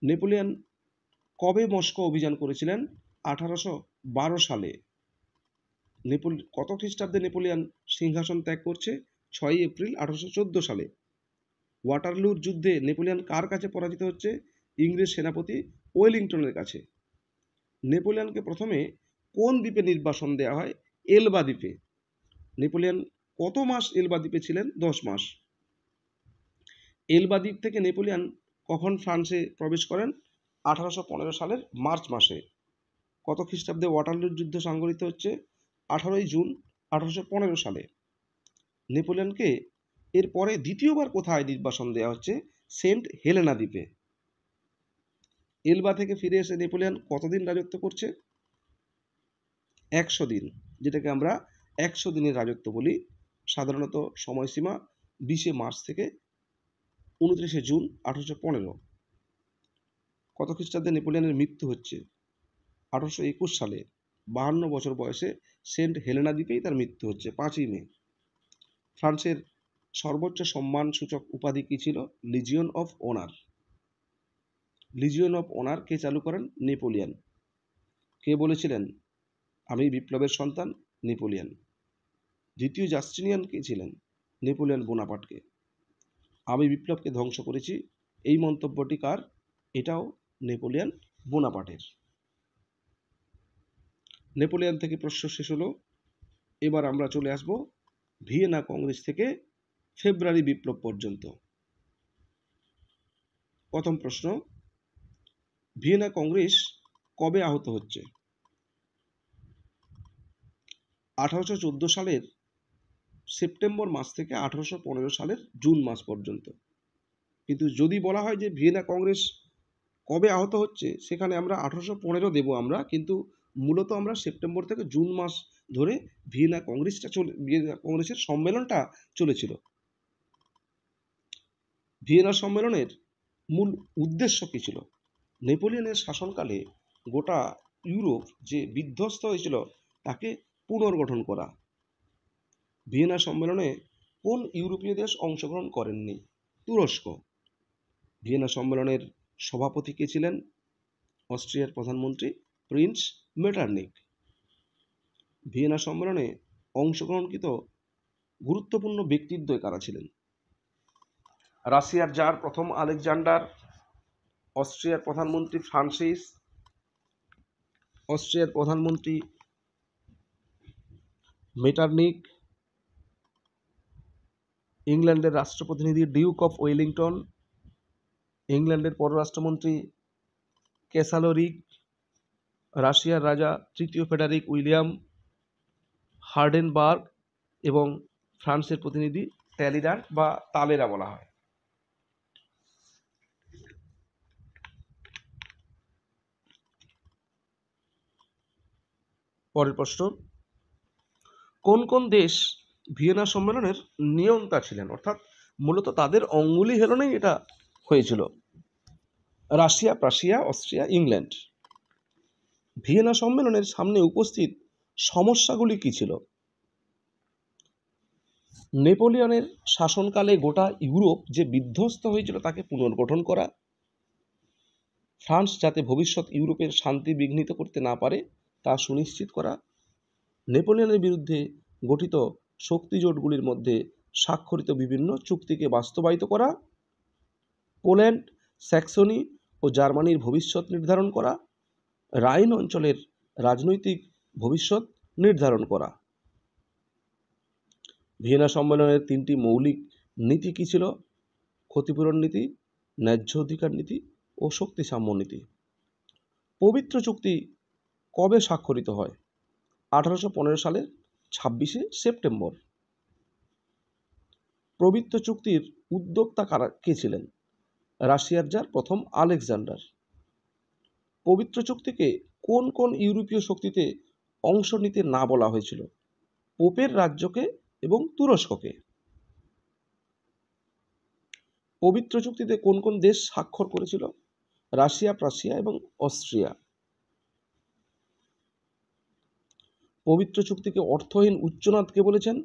নেপোলিয়ন কবে মস্কো অভিযান করেছিলেন? 1812 সালে। কত খ্রিস্টাব্দে নেপোলিয়ন সিংহাসন ত্যাগ করছে? 6 এপ্রিল 1814 সালে। ওয়াটারলুর যুদ্ধে নেপোলিয়ন কার কাছে পরাজিত হচ্ছে? ইংরেজ সেনাপতি ওয়েলিংটনের কাছে। নেপোলিয়নকে প্রথমে কোন দ্বীপে নির্বাসন দেওয়া হয়? এলবা দ্বীপে। নেপোলিয়ন কত মাস এলবা দ্বীপে ছিলেন? 10 মাস। এলবা দ্বীপ থেকে নেপোলিয়ন কখন ফ্রান্সে প্রবেশ করেন? 1815 সালের মার্চ মাসে। কত খ্রিস্টাব্দে ওয়াটারলুর যুদ্ধ সংঘটিত হচ্ছে? 18 জুন 1815 সালে। নেপোলিয়নকে এরপরে দ্বিতীয়বার কোথায় নির্বাসন দেওয়া হচ্ছে? সেন্ট হেলেনা দ্বীপে। এলবা থেকে ফিরে এসে নেপোলিয়ন কতদিন রাজত্ব করছে? 100 দিন, যেটাকে আমরা 100 দিনের রাজত্ব বলি। সাধারণত সময়সীমা 20 মার্চ থেকে 29 জুন 1815। কত খ্রিস্টাব্দে নেপোলিয়নের মৃত্যু হচ্ছে? 1821 সালে। 52 বছর বয়সে সেন্ট হেলেনা দ্বীপেই তার মৃত্যু হচ্ছে 5ই মে। ফ্রান্সের সর্বোচ্চ সম্মানসূচক উপাধি কি ছিল? Legion of honour. Legion of honour কে চালু করেন? নেপোলিয়ন। কে বলেছিলেন আমি বিপ্লবের সন্তান? নেপোলিয়ন। দ্বিতীয় জাস্টিনিয়ান কে ছিলেন? নেপোলিয়ন বোনাপার্টকে। আমি বিপ্লবকে ধ্বংস করেছি, এই মন্তব্যটি কার? এটাও নেপোলিয়ন বোনাপার্টের। নেপোলিয়ন থেকে প্রশ্ন শেষ হলো। এবার আমরা চলে আসব ভিয়েনা কংগ্রেস থেকে ফেব্রুয়ারি বিপ্লব পর্যন্ত। প্রথম প্রশ্ন, ভিয়েনা কংগ্রেস কবে আহত হচ্ছে? 1814 সালের সেপ্টেম্বর মাস থেকে 1815 সালের জুন মাস পর্যন্ত। কিন্তু যদি বলা হয় যে ভিয়েনা কংগ্রেস কবে আহত হচ্ছে, সেখানে আমরা 1815 দেবো আমরা, কিন্তু মূলত আমরা সেপ্টেম্বর থেকে জুন মাস ধরে ভিয়েনা কংগ্রেসের সম্মেলনটা চলেছিল। ভিয়েনা সম্মেলনের মূল উদ্দেশ্য কী ছিল? নেপোলিয়নের শাসনকালে গোটা ইউরোপ যে বিধ্বস্ত হয়েছিল তাকে পুনর্গঠন করা। ভিয়েনা সম্মেলনে কোন ইউরোপীয় দেশ অংশগ্রহণ করেননি? তুরস্ক। ভিয়েনা সম্মেলনের সভাপতি কে ছিলেন? অস্ট্রিয়ার প্রধানমন্ত্রী প্রিন্স মেটারনিক। ভিয়েনা সম্মেলনে অংশগ্রহণকৃত গুরুত্বপূর্ণ ব্যক্তিত্ব কারা ছিলেন? রাশিয়ার জার প্রথম আলেকজান্ডার, অস্ট্রিয়ার প্রধানমন্ত্রী ফ্রান্সিস, অস্ট্রিয়ার প্রধানমন্ত্রী মেটারনিক, ইংল্যান্ডের রাষ্ট্রপ্রতিনিধি ডিউক অফ ওয়েলিংটন, ইংল্যান্ডের পররাষ্ট্রমন্ত্রী ক্যাসালরিক, রাশিয়ার রাজা তৃতীয় ফেডারিক উইলিয়াম, হার্ডেনবার্গ এবং ফ্রান্সের প্রতিনিধি ট্যালিডার বা তালেরা বলা হয়। পরের প্রশ্ন, কোন কোন দেশ ভিয়েনা সম্মেলনের নিয়ন্তা ছিলেন, অর্থাৎ মূলত তাদের অঙ্গুলি হেলনেই এটা হয়েছিল? Russia, Prussia, Austria, England. Vienna সম্মেলনের সামনে উপস্থিত সমস্যাগুলি কি ছিল? নেপোলিয়নের শাসনকালে গোটা ইউরোপ যে বিধ্বস্ত হয়েছিল তাকে পুনর্গঠন করা, ফ্রান্স যাতে ভবিষ্যৎ ইউরোপের শান্তি বিঘ্নিত করতে না পারে তা সুনিশ্চিত করা, নেপোলিয়নের বিরুদ্ধে গঠিত শক্তিজোটগুলির মধ্যে স্বাক্ষরিত বিভিন্ন চুক্তিকে বাস্তবায়িত করা, পোল্যান্ড, স্যাক্সনি ও জার্মানির ভবিষ্যৎ নির্ধারণ করা, রাইন অঞ্চলের রাজনৈতিক ভবিষ্যৎ নির্ধারণ করা। ভিয়েনা সম্মেলনের তিনটি মৌলিক নীতি কী ছিল? ক্ষতিপূরণ নীতি, ন্যায্য অধিকার নীতি ও শক্তি সাম্য নীতি। পবিত্র চুক্তি কবে স্বাক্ষরিত হয়? 1815 সালের 26শে সেপ্টেম্বর। পবিত্র চুক্তির উদ্যোক্তা কে ছিলেন? রাশিয়ার জার প্রথম আলেকজান্ডার। পবিত্র চুক্তিকে কোন কোন ইউরোপীয় শক্তিতে অংশ নিতে না বলা হয়েছিল? পোপের রাজ্যকে এবং তুরস্ককে। পবিত্র চুক্তিতে কোন কোন দেশ স্বাক্ষর করেছিল? রাশিয়া, প্রাশিয়া এবং অস্ট্রিয়া। পবিত্র চুক্তিকে অর্থহীন উচ্চনাদ কে বলেছেন?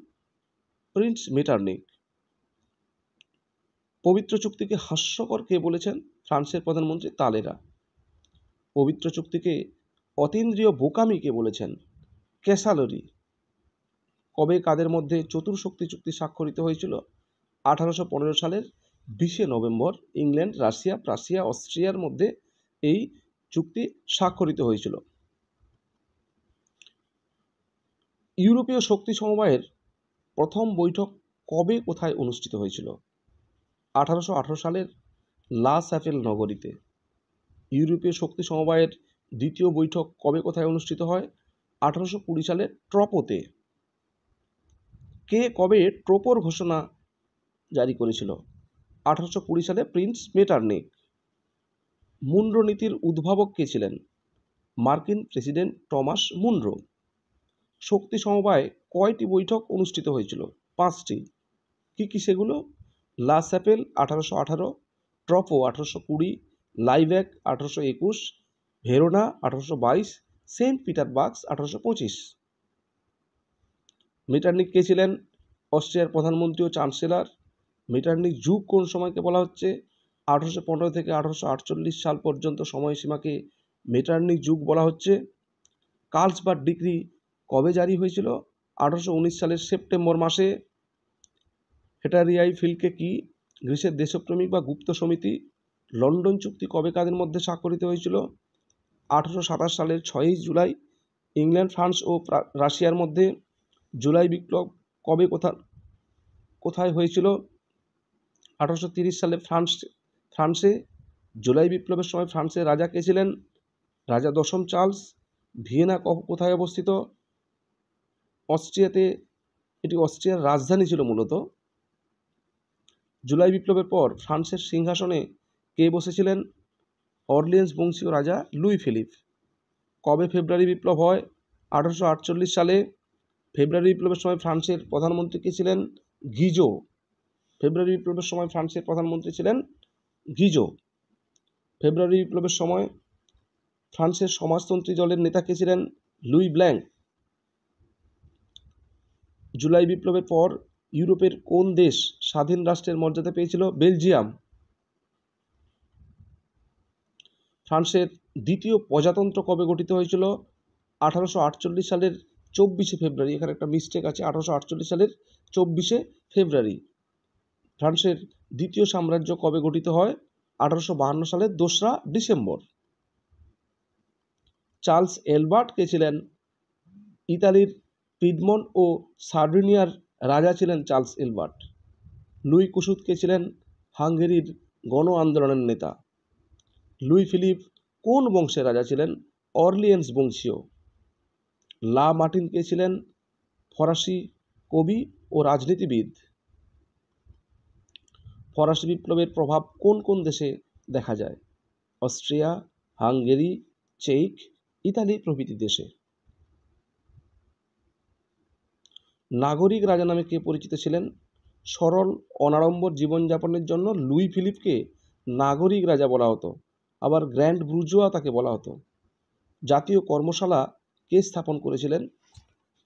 Prince Metternich. পবিত্র চুক্তিকে হাস্যকর কে বলেছেন? ফ্রান্সের প্রধানমন্ত্রী তালেরা। পবিত্র চুক্তিকে অতীন্দ্রিয় বোকামি কে বলেছেন? ক্যাসালরি। কবে কাদের মধ্যে চতুর্শক্তি চুক্তি স্বাক্ষরিত হয়েছিল? 1815 সালের 20শে নভেম্বর ইংল্যান্ড, রাশিয়া, প্রাশিয়া, অস্ট্রিয়ার মধ্যে এই চুক্তি স্বাক্ষরিত হয়েছিল। ইউরোপীয় শক্তি সমবায়ের প্রথম বৈঠক কবে কোথায় অনুষ্ঠিত হয়েছিল? 1818 সালের লা স্যাপেল নগরীতে। ইউরোপীয় শক্তি সমবায়ের দ্বিতীয় বৈঠক কবে কোথায় অনুষ্ঠিত হয়? 1820 সালের ট্রপোতে। কে কবে ট্রোপোর ঘোষণা জারি করেছিল? 1820 সালে প্রিন্স মেটারনিক। মুনরো নীতির উদ্ভাবক কে ছিলেন? মার্কিন প্রেসিডেন্ট টমাস মুনরো। শক্তি সমবায় কয়টি বৈঠক অনুষ্ঠিত হয়েছিল? 5টি। কি কি সেগুলো? লা স্যাপেল 1818, tropo 1820, লাইভ্যাক 1821, Verona 1822, Saint Petersburg 1825। Metternich কে ছিলেন? অস্ট্রিয়ার প্রধানমন্ত্রী ও চ্যান্সেলর। মেটারনিক যুগ কোন সময়কে বলা হচ্ছে? 1815 থেকে 1848 সাল পর্যন্ত সময়সীমাকে মেটারনিক যুগ বলা হচ্ছে। কার্লসবার্গ ডিক্রি কবে জারি হয়েছিল? 1819 সালের সেপ্টেম্বর মাসে। হেটারিয়াই ফিল্কে কি গ্রিসের দেশপ্রেমিক বা গুপ্ত সমিতি? লন্ডন চুক্তি কবে কাদের মধ্যে স্বাক্ষরিত হয়েছিল? 1827 সালের 6ই জুলাই ইংল্যান্ড, ফ্রান্স ও রাশিয়ার মধ্যে। জুলাই বিপ্লব কবে কোথায় হয়েছিল? 1830 সালে ফ্রান্সে। জুলাই বিপ্লবের সময় ফ্রান্সের রাজা কে ছিলেন? রাজা দশম চার্লস। ভিয়েনা কোথায় অবস্থিত? অস্ট্রিয়াতে। এটি অস্ট্রিয়ার রাজধানী ছিল মূলত। জুলাই বিপ্লবের পর ফ্রান্সের সিংহাসনে কে বসেছিলেন? অরলিয়েন্স বংশীয় রাজা লুই ফিলিপ। কবে ফেব্রুয়ারি বিপ্লব হয়? 1848 সালে। ফেব্রুয়ারি বিপ্লবের সময় ফ্রান্সের প্রধানমন্ত্রী কে ছিলেন? গিজো। ফেব্রুয়ারি বিপ্লবের সময় ফ্রান্সের প্রধানমন্ত্রী ছিলেন গিজো। ফেব্রুয়ারি বিপ্লবের সময় ফ্রান্সের সমাজতন্ত্রী দলের নেতা কে ছিলেন? Luis blank. জুলাই বিপ্লবের পর ইউরোপের কোন দেশ স্বাধীন রাষ্ট্রের মর্যাদা পেয়েছিল? বেলজিয়াম। ফ্রান্সের দ্বিতীয় প্রজাতন্ত্র কবে গঠিত হয়েছিল? 1848 সালের 24শে ফেব্রুয়ারি। এখানে একটা মিস্টেক আছে, 1848 সালের 24শে ফেব্রুয়ারি। ফ্রান্সের দ্বিতীয় সাম্রাজ্য কবে গঠিত হয়? 1852 সালের 2রা ডিসেম্বর। চার্লস এলবার্ট কে ছিলেন? ইতালির পিডমন্ট ও সার্ডিনিয়ার রাজা ছিলেন চার্লস এলবার্ট। লুই কুসুত কে ছিলেন? হাঙ্গেরির গণ আন্দোলনের নেতা। লুই ফিলিপ কোন বংশের রাজা ছিলেন? অরলিয়েন্স বংশীয়। লা মার্টিন কে ছিলেন? ফরাসি কবি ও রাজনীতিবিদ। ফরাসি বিপ্লবের প্রভাব কোন কোন দেশে দেখা যায়? অস্ট্রিয়া, হাঙ্গেরি, চেক, ইতালি প্রভৃতি দেশে। নাগরিক রাজা নামে কে পরিচিত ছিলেন? সরল অনাড়ম্বর জীবনযাপনের জন্য লুই ফিলিপকে নাগরিক রাজা বলা হতো, আবার গ্র্যান্ড ব্রুজুয়া তাকে বলা হতো। জাতীয় কর্মশালা কে স্থাপন করেছিলেন?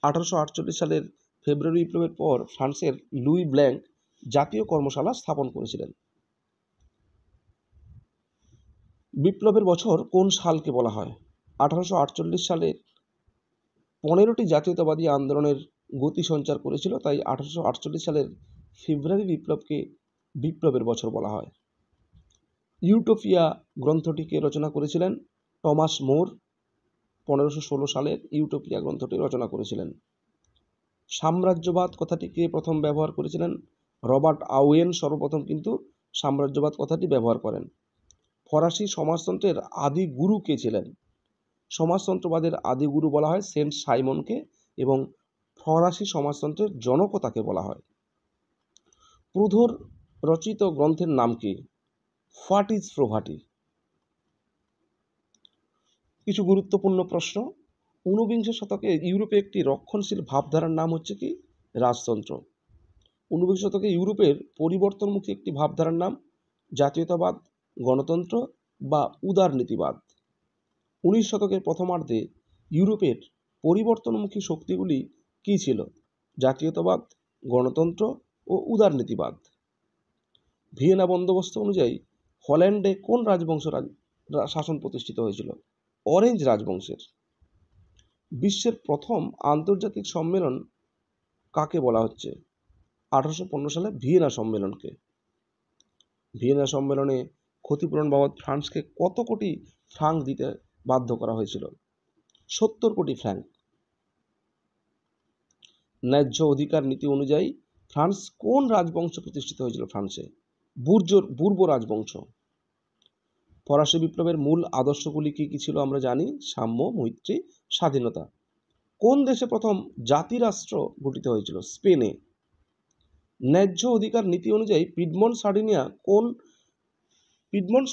1848 সালের ফেব্রুয়ারি বিপ্লবের পর ফ্রান্সের লুই ব্ল্যাঙ্ক জাতীয় কর্মশালা স্থাপন করেছিলেন। বিপ্লবের বছর কোন সালকে বলা হয়? 1848 সালের 15টি জাতীয়তাবাদী আন্দোলনের গতি সঞ্চার করেছিল, তাই 1848 সালের ফেব্রুয়ারি বিপ্লবকে বিপ্লবের বছর বলা হয়। ইউটোপিয়া গ্রন্থটিকে রচনা করেছিলেন টমাস মোর। 1516 সালের ইউটোপিয়া গ্রন্থটি রচনা করেছিলেন। সাম্রাজ্যবাদ কথাটিকে প্রথম ব্যবহার করেছিলেন রবার্ট আওয়েন। সর্বপ্রথম কিন্তু সাম্রাজ্যবাদ কথাটি ব্যবহার করেন। ফরাসি সমাজতন্ত্রের আদি গুরু কে ছিলেন? সমাজতন্ত্রবাদের আদি গুরু বলা হয় সেন্ট সাইমনকে, এবং ফরাসি সমাজতন্ত্রের জনকও তাকে বলা হয়। প্রুধোর রচিত গ্রন্থের নাম কি? What is poverty? কিছু গুরুত্বপূর্ণ প্রশ্ন। ঊনবিংশ শতকে ইউরোপে একটি রক্ষণশীল ভাবধারার নাম হচ্ছে কি? রাজতন্ত্র। ঊনবিংশ শতকে ইউরোপের পরিবর্তনমুখী একটি ভাবধারার নাম জাতীয়তাবাদ, গণতন্ত্র বা উদারনীতিবাদ। 19 শতকের প্রথমার্ধে ইউরোপের পরিবর্তনমুখী শক্তিগুলি কী ছিল? জাতীয়তাবাদ, গণতন্ত্র ও উদারনীতিবাদ। ভিয়েনা বন্দোবস্ত অনুযায়ী হল্যান্ডে কোন রাজবংশ শাসন প্রতিষ্ঠিত হয়েছিল? অরেঞ্জ রাজবংশের। বিশ্বের প্রথম আন্তর্জাতিক সম্মেলন কাকে বলা হচ্ছে? 1815 সালে ভিয়েনা সম্মেলনকে। ভিয়েনা সম্মেলনে ক্ষতিপূরণ বাবদ ফ্রান্সকে কত কোটি ফ্রাঙ্ক দিতে বাধ্য করা হয়েছিল? 70 কোটি ফ্রাঙ্ক। ন্যায্য অধিকার নীতি অনুযায়ী ফ্রান্স কোন রাজবংশ প্রতিষ্ঠিত হয়েছিল ফ্রান্সে? বুর্ব রাজবংশ। ফরাসি বিপ্লবের মূল আদর্শগুলি কী কী ছিল আমরা জানি? সাম্য, মৈত্রী, স্বাধীনতা। কোন দেশে প্রথম জাতিরাষ্ট্র গঠিত হয়েছিল? স্পেনে। ন্যায্য অধিকার নীতি অনুযায়ী পিডমন্ট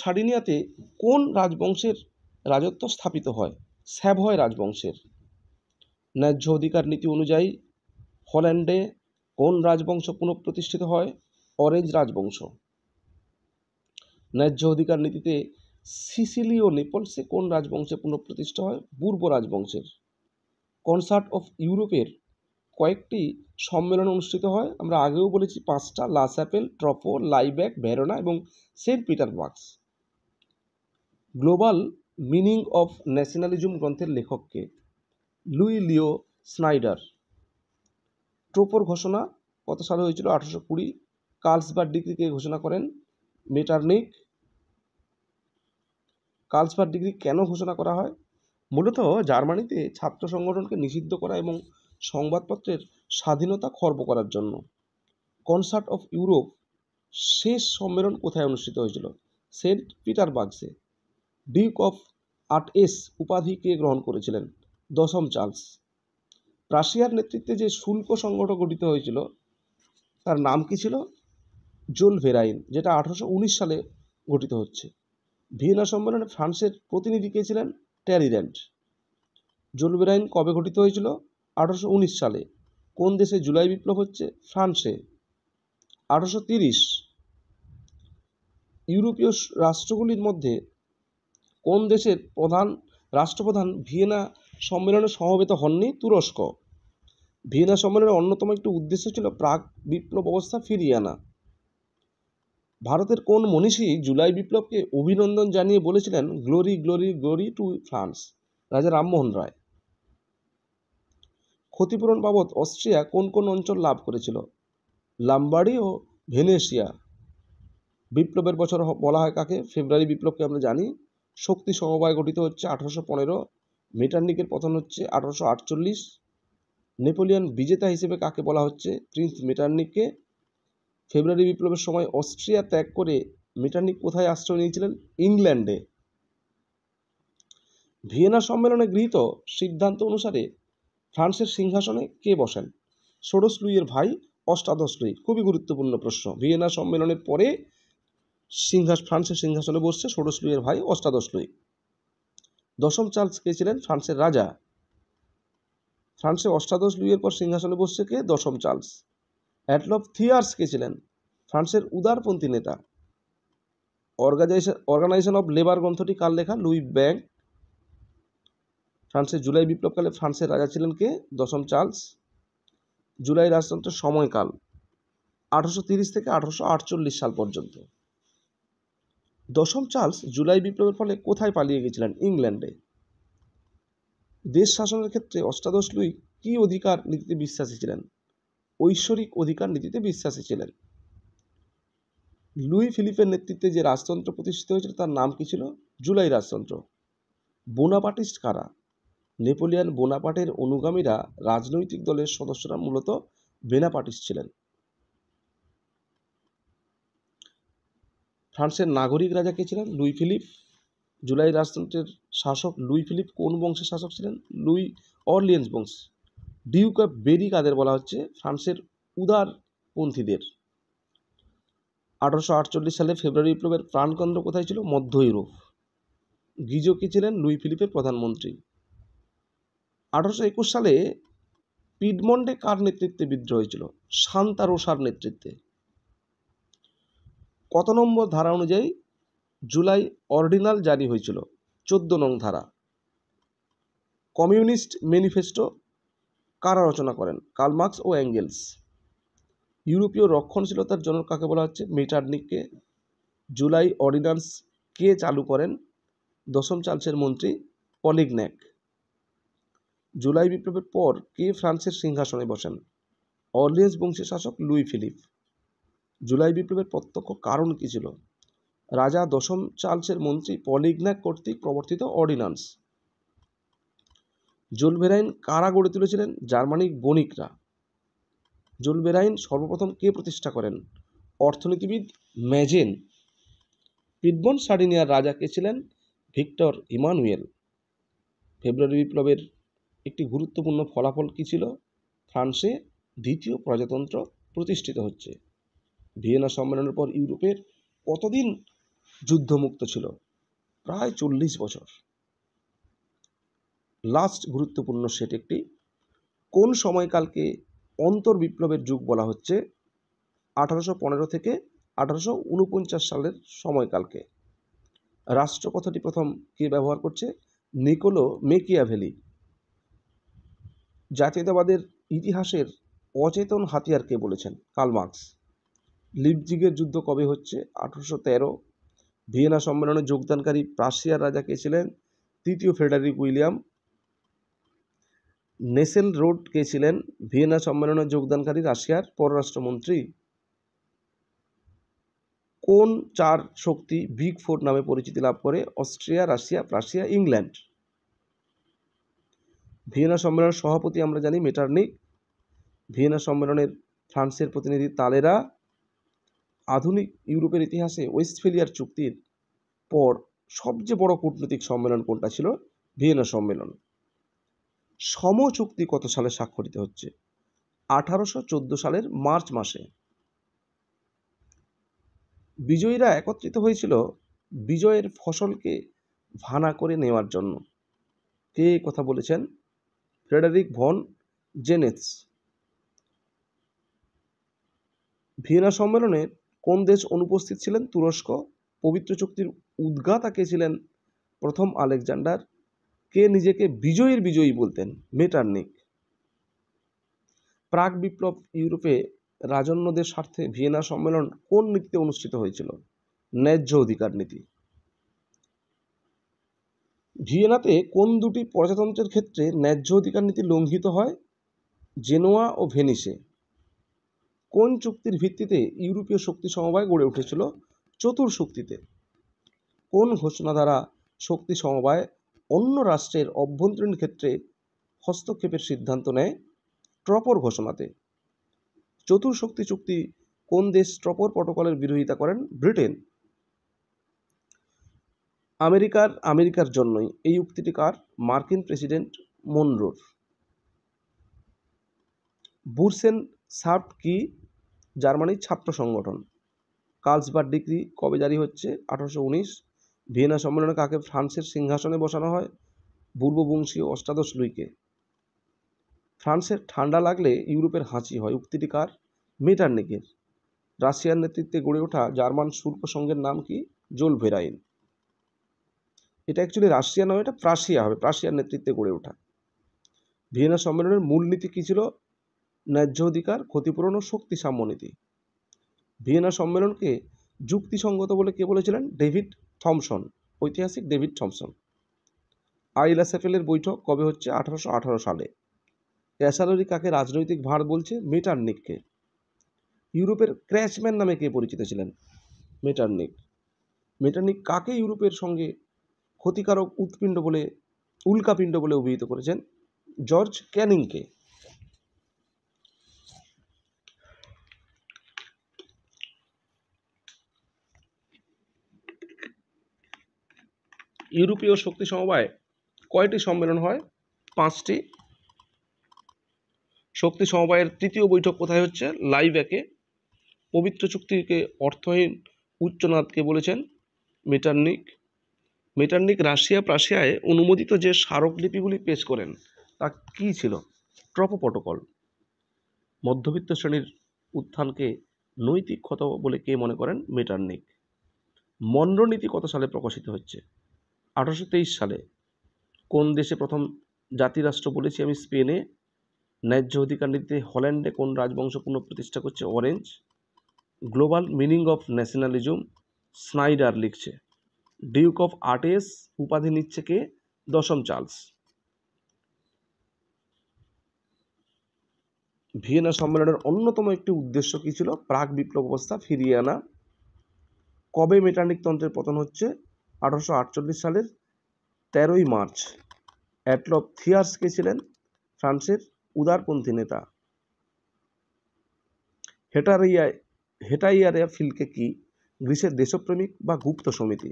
সার্ডিনিয়াতে কোন রাজবংশের রাজত্ব স্থাপিত হয়? স্যাভয় রাজবংশের। ন্যায্য অধিকার নীতি অনুযায়ী হল্যান্ডে কোন রাজবংশ পুনঃপ্রতিষ্ঠিত হয়? অরেঞ্জ রাজবংশ। ন্যায্য অধিকার নীতিতে সিসিলি ও নেপলসে কোন রাজবংশে পুনঃপ্রতিষ্ঠা হয়? বুর্ব রাজবংশের। কনসার্ট অফ ইউরোপের কয়েকটি সম্মেলন অনুষ্ঠিত হয়? আমরা আগেও বলেছি 5টা: La Chapelle, Troppau, Laibach, Verona এবং Saint Petersburgs. Global meaning of nationalism গ্রন্থের লেখককে? লুই লিও স্নাইডার। ট্রোপোর ঘোষণা কত সালে হয়েছিল? 1820। কার্লসবার্গ ডিক্রি কে ঘোষণা করেন? মেটারনিখ। কার্লসবার্গ ডিক্রি কেন ঘোষণা করা হয়? মূলত জার্মানিতে ছাত্র সংগঠনকে নিষিদ্ধ করা এবং সংবাদপত্রের স্বাধীনতা খর্ব করার জন্য। কনসার্ট অফ ইউরোপ শেষ সম্মেলন কোথায় অনুষ্ঠিত হয়েছিল? সেন্ট পিটারবার্গসে। ডিউক অফ আর্টেস উপাধি কে গ্রহণ করেছিলেন? 10ম চার্লস। রাশিয়ার নেতৃত্বে যে শুল্ক সংগঠন গঠিত হয়েছিল তার নাম কি ছিল? জোলভেরাইন, যেটা 1819 সালে গঠিত হচ্ছে। ভিয়েনা সম্মেলনে ফ্রান্সের প্রতিনিধি কে ছিলেন? ট্যালির্যান্ড। জোলভেরাইন কবে গঠিত হয়েছিল? 1819 সালে। কোন দেশে জুলাই বিপ্লব হচ্ছে? ফ্রান্সে। 1830। ইউরোপীয় রাষ্ট্রগুলির মধ্যে কোন দেশের রাষ্ট্রপ্রধান ভিয়েনা সম্মেলনে সমবেত হননি? তুরস্ক। ভিয়েনা সম্মেলনের অন্যতম একটি উদ্দেশ্য ছিল প্রাগ বিপ্লব অবস্থা ফিরিয়ে আনা। ভারতের কোন মনীষী জুলাই বিপ্লবকে অভিনন্দন জানিয়ে বলেছিলেন glory glory glory two France? রাজা রামমোহন রায়। ক্ষতিপূরণ বাবদ অস্ট্রিয়া কোন কোন অঞ্চল লাভ করেছিল? লাম্বার্ডি ও ভেনেশিয়া। বিপ্লবের বছর বলা হয় কাকে? ফেব্রুয়ারি বিপ্লবকে আমরা জানি। শক্তি সমবায় গঠিত হচ্ছে 1815। মেটারনিকের পতন হচ্ছে 1848। নেপোলিয়ন বিজেতা হিসেবে কাকে বলা হচ্ছে? প্রিন্স মেটারনিককে। ফেব্রুয়ারি বিপ্লবের সময় অস্ট্রিয়া ত্যাগ করে মেটারনিক কোথায় আশ্রয় নিয়েছিলেন? ইংল্যান্ডে। ভিয়েনা সম্মেলনে গৃহীত সিদ্ধান্ত অনুসারে ফ্রান্সের সিংহাসনে কে বসেন? ষোড়শ লুইয়ের ভাই অষ্টাদশ লুই। খুবই গুরুত্বপূর্ণ প্রশ্ন। ভিয়েনা সম্মেলনের পরে ফ্রান্সের সিংহাসনে বসছে ষোড়শ লুইয়ের ভাই অষ্টাদশ লুই। 10ম চার্লস কে ছিলেন? ফ্রান্সের রাজা। ফ্রান্সে অষ্টাদশ লুইয়ের পর সিংহাসনে বসছে কে? দশম চার্লস। অ্যাডলফ থিয়ার্স কে ছিলেন? ফ্রান্সের উদারপন্থী নেতা। অর্গানাইজেশন অফ লেবার গ্রন্থটি কার লেখা? লুই ব্যাং। ফ্রান্সের জুলাই বিপ্লবকালে ফ্রান্সের রাজা ছিলেন কে? দশম চার্লস। জুলাই রাজতন্ত্রের সময়কাল 1830 থেকে 1848 সাল পর্যন্ত। দশম চার্লস জুলাই বিপ্লবের ফলে কোথায় পালিয়ে গেছিলেন? ইংল্যান্ডে। দেশ শাসনের ক্ষেত্রে অষ্টাদশ লুই কি অধিকার নীতিতে বিশ্বাসী ছিলেন? ঐশ্বরিক অধিকার নীতিতে বিশ্বাসী ছিলেন। লুই ফিলিপের নেতৃত্বে যে রাজতন্ত্র প্রতিষ্ঠিত হয়েছিল তার নাম কি ছিল? জুলাই রাজতন্ত্র। বোনাপার্টিস্ট কারা? নেপোলিয়ন বোনাপার্টের অনুগামীরা। রাজনৈতিক দলের সদস্যরা মূলত বোনাপার্টিস্ট ছিলেন। ফ্রান্সের নাগরিক রাজা কে ছিলেন? Luis Philip. জুলাই রাজতন্ত্রের শাসক লুই ফিলিপ কোন বংশের শাসক ছিলেন? লুই অরলিয়েন্স বংশ। ডিউক অফ বেরি কাদের বলা হচ্ছে? ফ্রান্সের উদারপন্থীদের। 1848 সালে ফেব্রুয়ারি বিপ্লবের প্রাণকেন্দ্র কোথায় ছিল? মধ্য ইউরোপ। গিজো কে ছিলেন? লুই ফিলিপের প্রধানমন্ত্রী। 1821 সালে পিডমন্টে কার নেতৃত্বে বিদ্রোহ হয়েছিল? সান্তা রোসার নেতৃত্বে। কত নম্বর ধারা অনুযায়ী জুলাই অর্ডিনাল জারি হয়েছিল? 14 নং ধারা। কমিউনিস্ট ম্যানিফেস্টো কারা রচনা করেন? কার্ল মার্কস ও এঙ্গেলস। ইউরোপীয় রক্ষণশীলতার জনক কাকে বলা হচ্ছে? মেটারনিককে। জুলাই অর্ডিন্যান্স কে চালু করেন? দশম চার্লসের মন্ত্রী পলিগন্যাক। জুলাই বিপ্লবের পর কে ফ্রান্সের সিংহাসনে বসেন? অরলিয়েন্স বংশের শাসক লুই ফিলিপ। জুলাই বিপ্লবের প্রত্যক্ষ কারণ কি ছিল? রাজা দশম চার্লসের মন্ত্রী পলিগন্যাক কর্তৃক প্রবর্তিত অর্ডিন্যান্স। জোলভেরাইন কারা গড়ে তুলেছিলেন? জার্মানিক বণিকরা। জোলভেরাইন সর্বপ্রথম কে প্রতিষ্ঠা করেন? অর্থনীতিবিদ ম্যাজেন। পিডমন্ট সার্ডিনিয়ার রাজা কে ছিলেন? Victor Emmanuel. ফেব্রুয়ারি বিপ্লবের একটি গুরুত্বপূর্ণ ফলাফল কি ছিল? ফ্রান্সে দ্বিতীয় প্রজাতন্ত্র প্রতিষ্ঠিত হচ্ছে। ভিয়েনা সম্মেলনের পর ইউরোপের কতদিন যুদ্ধমুক্ত ছিল? প্রায় 40 বছর। লাস্ট গুরুত্বপূর্ণ সেট একটি, কোন সময়কালকে অন্তর্বিপ্লবের যুগ বলা হচ্ছে? 1815 থেকে 1849 সালের সময়কালকে। রাষ্ট্র কথাটি প্রথম কে ব্যবহার করছে? Nicolás Machiavelli. জাতীয়তাবাদের ইতিহাসের অচেতন হাতিয়ার কে বলেছেন? Karl Marx. লিপজিগের যুদ্ধ কবে হচ্ছে? 1813। ভিয়েনা সম্মেলনে যোগদানকারী প্রাশিয়ার রাজা কে ছিলেন? তৃতীয় ফ্রেডারিক উইলিয়াম। নেসেল রোড কে ছিলেন ভিয়েনা সম্মেলনে যোগদানকারী রাশিয়ার পররাষ্ট্রমন্ত্রী? কোন চার শক্তি বিগ ফোর নামে পরিচিতি লাভ করে? Austria, Russia, Prussia, England. Vienna সম্মেলনের সভাপতি আমরা জানি মেটারনিক। ভিয়েনা সম্মেলনের ফ্রান্সের প্রতিনিধি তালেরা। আধুনিক ইউরোপের ইতিহাসে ওয়েস্টফেলিয়ার চুক্তির পর সবচেয়ে বড় কূটনৈতিক সম্মেলন কোনটা ছিল? ভিয়েনা সম্মেলন। সম চুক্তি কত সালে স্বাক্ষরিত হচ্ছে? 1814 সালের মার্চ মাসে। বিজয়ীরা একত্রিত হয়েছিল বিজয়ের ফসলকে ভানা করে নেওয়ার জন্য। কে কথা বলেছেন? Frederick von জেনেটস। ভিয়েনা সম্মেলনে কোন দেশ অনুপস্থিত ছিলেন? তুরস্ক। পবিত্র চুক্তির উদ্গাতা কে ছিলেন? প্রথম আলেকজান্ডার। কে নিজেকে বিজয়ীর বিজয়ী বলতেন? মেটারনিক। প্রাক বিপ্লব ইউরোপে রাজন্যদের স্বার্থে ভিয়েনা সম্মেলন কোন নীতিতে অনুষ্ঠিত হয়েছিল? ন্যায্য অধিকার নীতি। ভিয়েনাতে কোন দুটি প্রজাতন্ত্রের ক্ষেত্রে ন্যায্য অধিকার নীতি লঙ্ঘিত হয়? জেনোয়া ও ভেনিসে। কোন চুক্তির ভিত্তিতে ইউরোপীয় শক্তি সমবায় গড়ে উঠেছিল? চতুর্শক্তিতে। কোন ঘোষণা দ্বারা শক্তি সমবায় অন্য রাষ্ট্রের অভ্যন্তরীণ ক্ষেত্রে হস্তক্ষেপের সিদ্ধান্ত নেয়? ট্রপর ঘোষণাতে। চতুর্শক্তি চুক্তি কোন দেশ ট্রপর প্রটোকলের বিরোধিতা করেন? ব্রিটেন। আমেরিকার জন্যই এই উক্তিটি কার? মার্কিন প্রেসিডেন্ট মনরোর। বুরসেন সার্ট কি? জার্মানির ছাত্র সংগঠন। কার্লসবার্গ ডিক্রি কবে জারি হচ্ছে? 1819। ভিয়েনা সম্মেলনে কাকে ফ্রান্সের সিংহাসনে বসানো হয়? পূর্ববংশীয় অষ্টাদশ লুইকে। ফ্রান্সের ঠান্ডা লাগলে ইউরোপের হাঁচি হয় উক্তিটি কার? মেটারনিকের। রাশিয়ার নেতৃত্বে গড়ে ওঠা জার্মান শুল্ক সংঘের নাম কি? জোলভেরাইন। এটা অ্যাকচুয়ালি রাশিয়া নয়, এটা প্রাশিয়া হবে, প্রাশিয়ার নেতৃত্বে গড়ে ওঠা। ভিয়েনা সম্মেলনের মূলনীতি কী ছিল? ন্যায্য অধিকার, ক্ষতিপূরণ ও শক্তি সাম্যনীতি। ভিয়েনা সম্মেলনকে যুক্তিসঙ্গত বলে কে বলেছিলেন? ডেভিড থমসন, ঐতিহাসিক ডেভিড থমসন। আইলা সেফেলের বৈঠক কবে হচ্ছে? 1818 সালে। ক্যাসালোরি কাকে রাজনৈতিক ভাঁড় বলছে? মেটারনিককে। ইউরোপের ক্র্যাচম্যান নামে কে পরিচিত ছিলেন? মেটারনিক। মেটারনিক কাকে ইউরোপের সঙ্গে ক্ষতিকারক উল্কাপিণ্ড বলে অভিহিত করেছেন? জর্জ ক্যানিংকে। ইউরোপীয় শক্তি সমবায় কয়টি সম্মেলন হয়? 5টি। শক্তি সমবায়ের তৃতীয় বৈঠক কোথায় হচ্ছে? লাইব্যাকে। পবিত্র চুক্তিকে অর্থহীন উচ্চনাদকে বলেছেন মেটারনিক। মেটারনিক রাশিয়া প্রাশিয়ায় অনুমোদিত যে স্মারকলিপিগুলি পেশ করেন তা কী ছিল? Tropo protocol. মধ্যবিত্ত শ্রেণীর উত্থানকে নৈতিক ক্ষত বলে কে মনে করেন? মেটারনিক। মনরো নীতি কত সালে প্রকাশিত হচ্ছে? 1823 সালে। কোন দেশে প্রথম জাতিরাষ্ট্র বলেছি আমি? স্পেনে। ন্যায্য অধিকার নীতিতে হল্যান্ডে কোন রাজবংশ পুনঃপ্রতিষ্ঠা করছে? Orange. Global meaning of nationalism Snyder লিখছে। ডিউক অফ আর্টেস উপাধি নিচ্ছে কে? দশম চার্লস। ভিয়েনা সম্মেলনের অন্যতম একটি উদ্দেশ্য কি ছিল? প্রাক বিপ্লব অবস্থা ফিরিয়ে আনা। কবে মেটারনিক তন্ত্রের পতন হচ্ছে? 1848 সালের 13ই মার্চ। অ্যাডলফ থিয়ার্স কে ছিলেন? ফ্রান্সের উদারপন্থী নেতা। হেটাইয়ারিয়া ফিলকে কি? গ্রিসের দেশপ্রেমিক বা গুপ্ত সমিতি।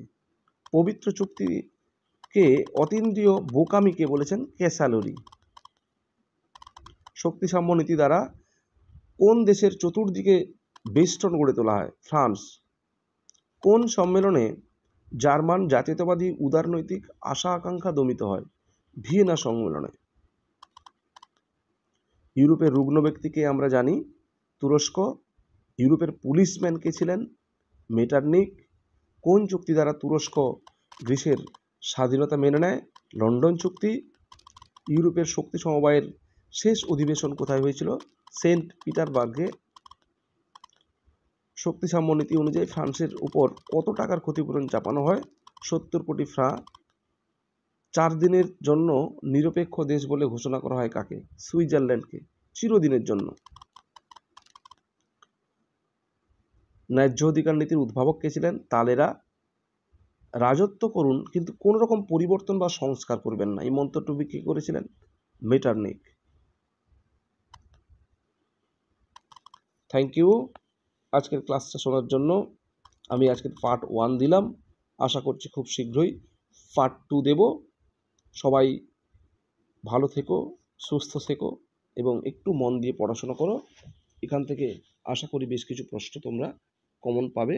পবিত্র চুক্তিকে অতীন্দ্রিয় বোকামি কে বলেছেন? ক্যাসালোরি। শক্তি সাম্য নীতি দ্বারা কোন দেশের চতুর্দিকে বেষ্টন গড়ে তোলা হয়? ফ্রান্স। কোন সম্মেলনে জার্মান জাতীয়তাবাদী উদারনৈতিক আশা আকাঙ্ক্ষা দমিত হয়? ভিয়েনা সম্মেলনে। ইউরোপের রুগ্ন ব্যক্তিকে আমরা জানি তুরস্ক। ইউরোপের পুলিশম্যান কে ছিলেন? মেটারনিক। কোন চুক্তি দ্বারা তুরস্ক গ্রিসের স্বাধীনতা মেনে নেয়? লন্ডন চুক্তি। ইউরোপের শক্তি সমবায়ের শেষ অধিবেশন কোথায় হয়েছিল? সেন্ট পিটারবার্গে। শক্তি সাম্য নীতি অনুযায়ী ফ্রান্সের উপর কত টাকার ক্ষতিপূরণ চাপানো হয়? 70 কোটি ফ্রাঁ। 4 দিনের জন্য নিরপেক্ষ দেশ বলে ঘোষণা করা হয় কাকে? সুইজারল্যান্ডকে, চিরদিনের জন্য। ন্যায্য অধিকার নীতির উদ্ভাবক কে ছিলেন? তালেরা। রাজত্ব করুন কিন্তু কোন রকম পরিবর্তন বা সংস্কার করবেন না, এই মন্তব্যটি কে করেছিলেন? মেটারনিক। থ্যাংক ইউ আজকের ক্লাসটা শোনার জন্য। আমি আজকের পার্ট 1 দিলাম, আশা করছি খুব শীঘ্রই পার্ট 2 দেব। সবাই ভালো থেকো, সুস্থ থেকো এবং একটু মন দিয়ে পড়াশোনা করো। এখান থেকে আশা করি বেশ কিছু প্রশ্ন তোমরা কমন পাবে।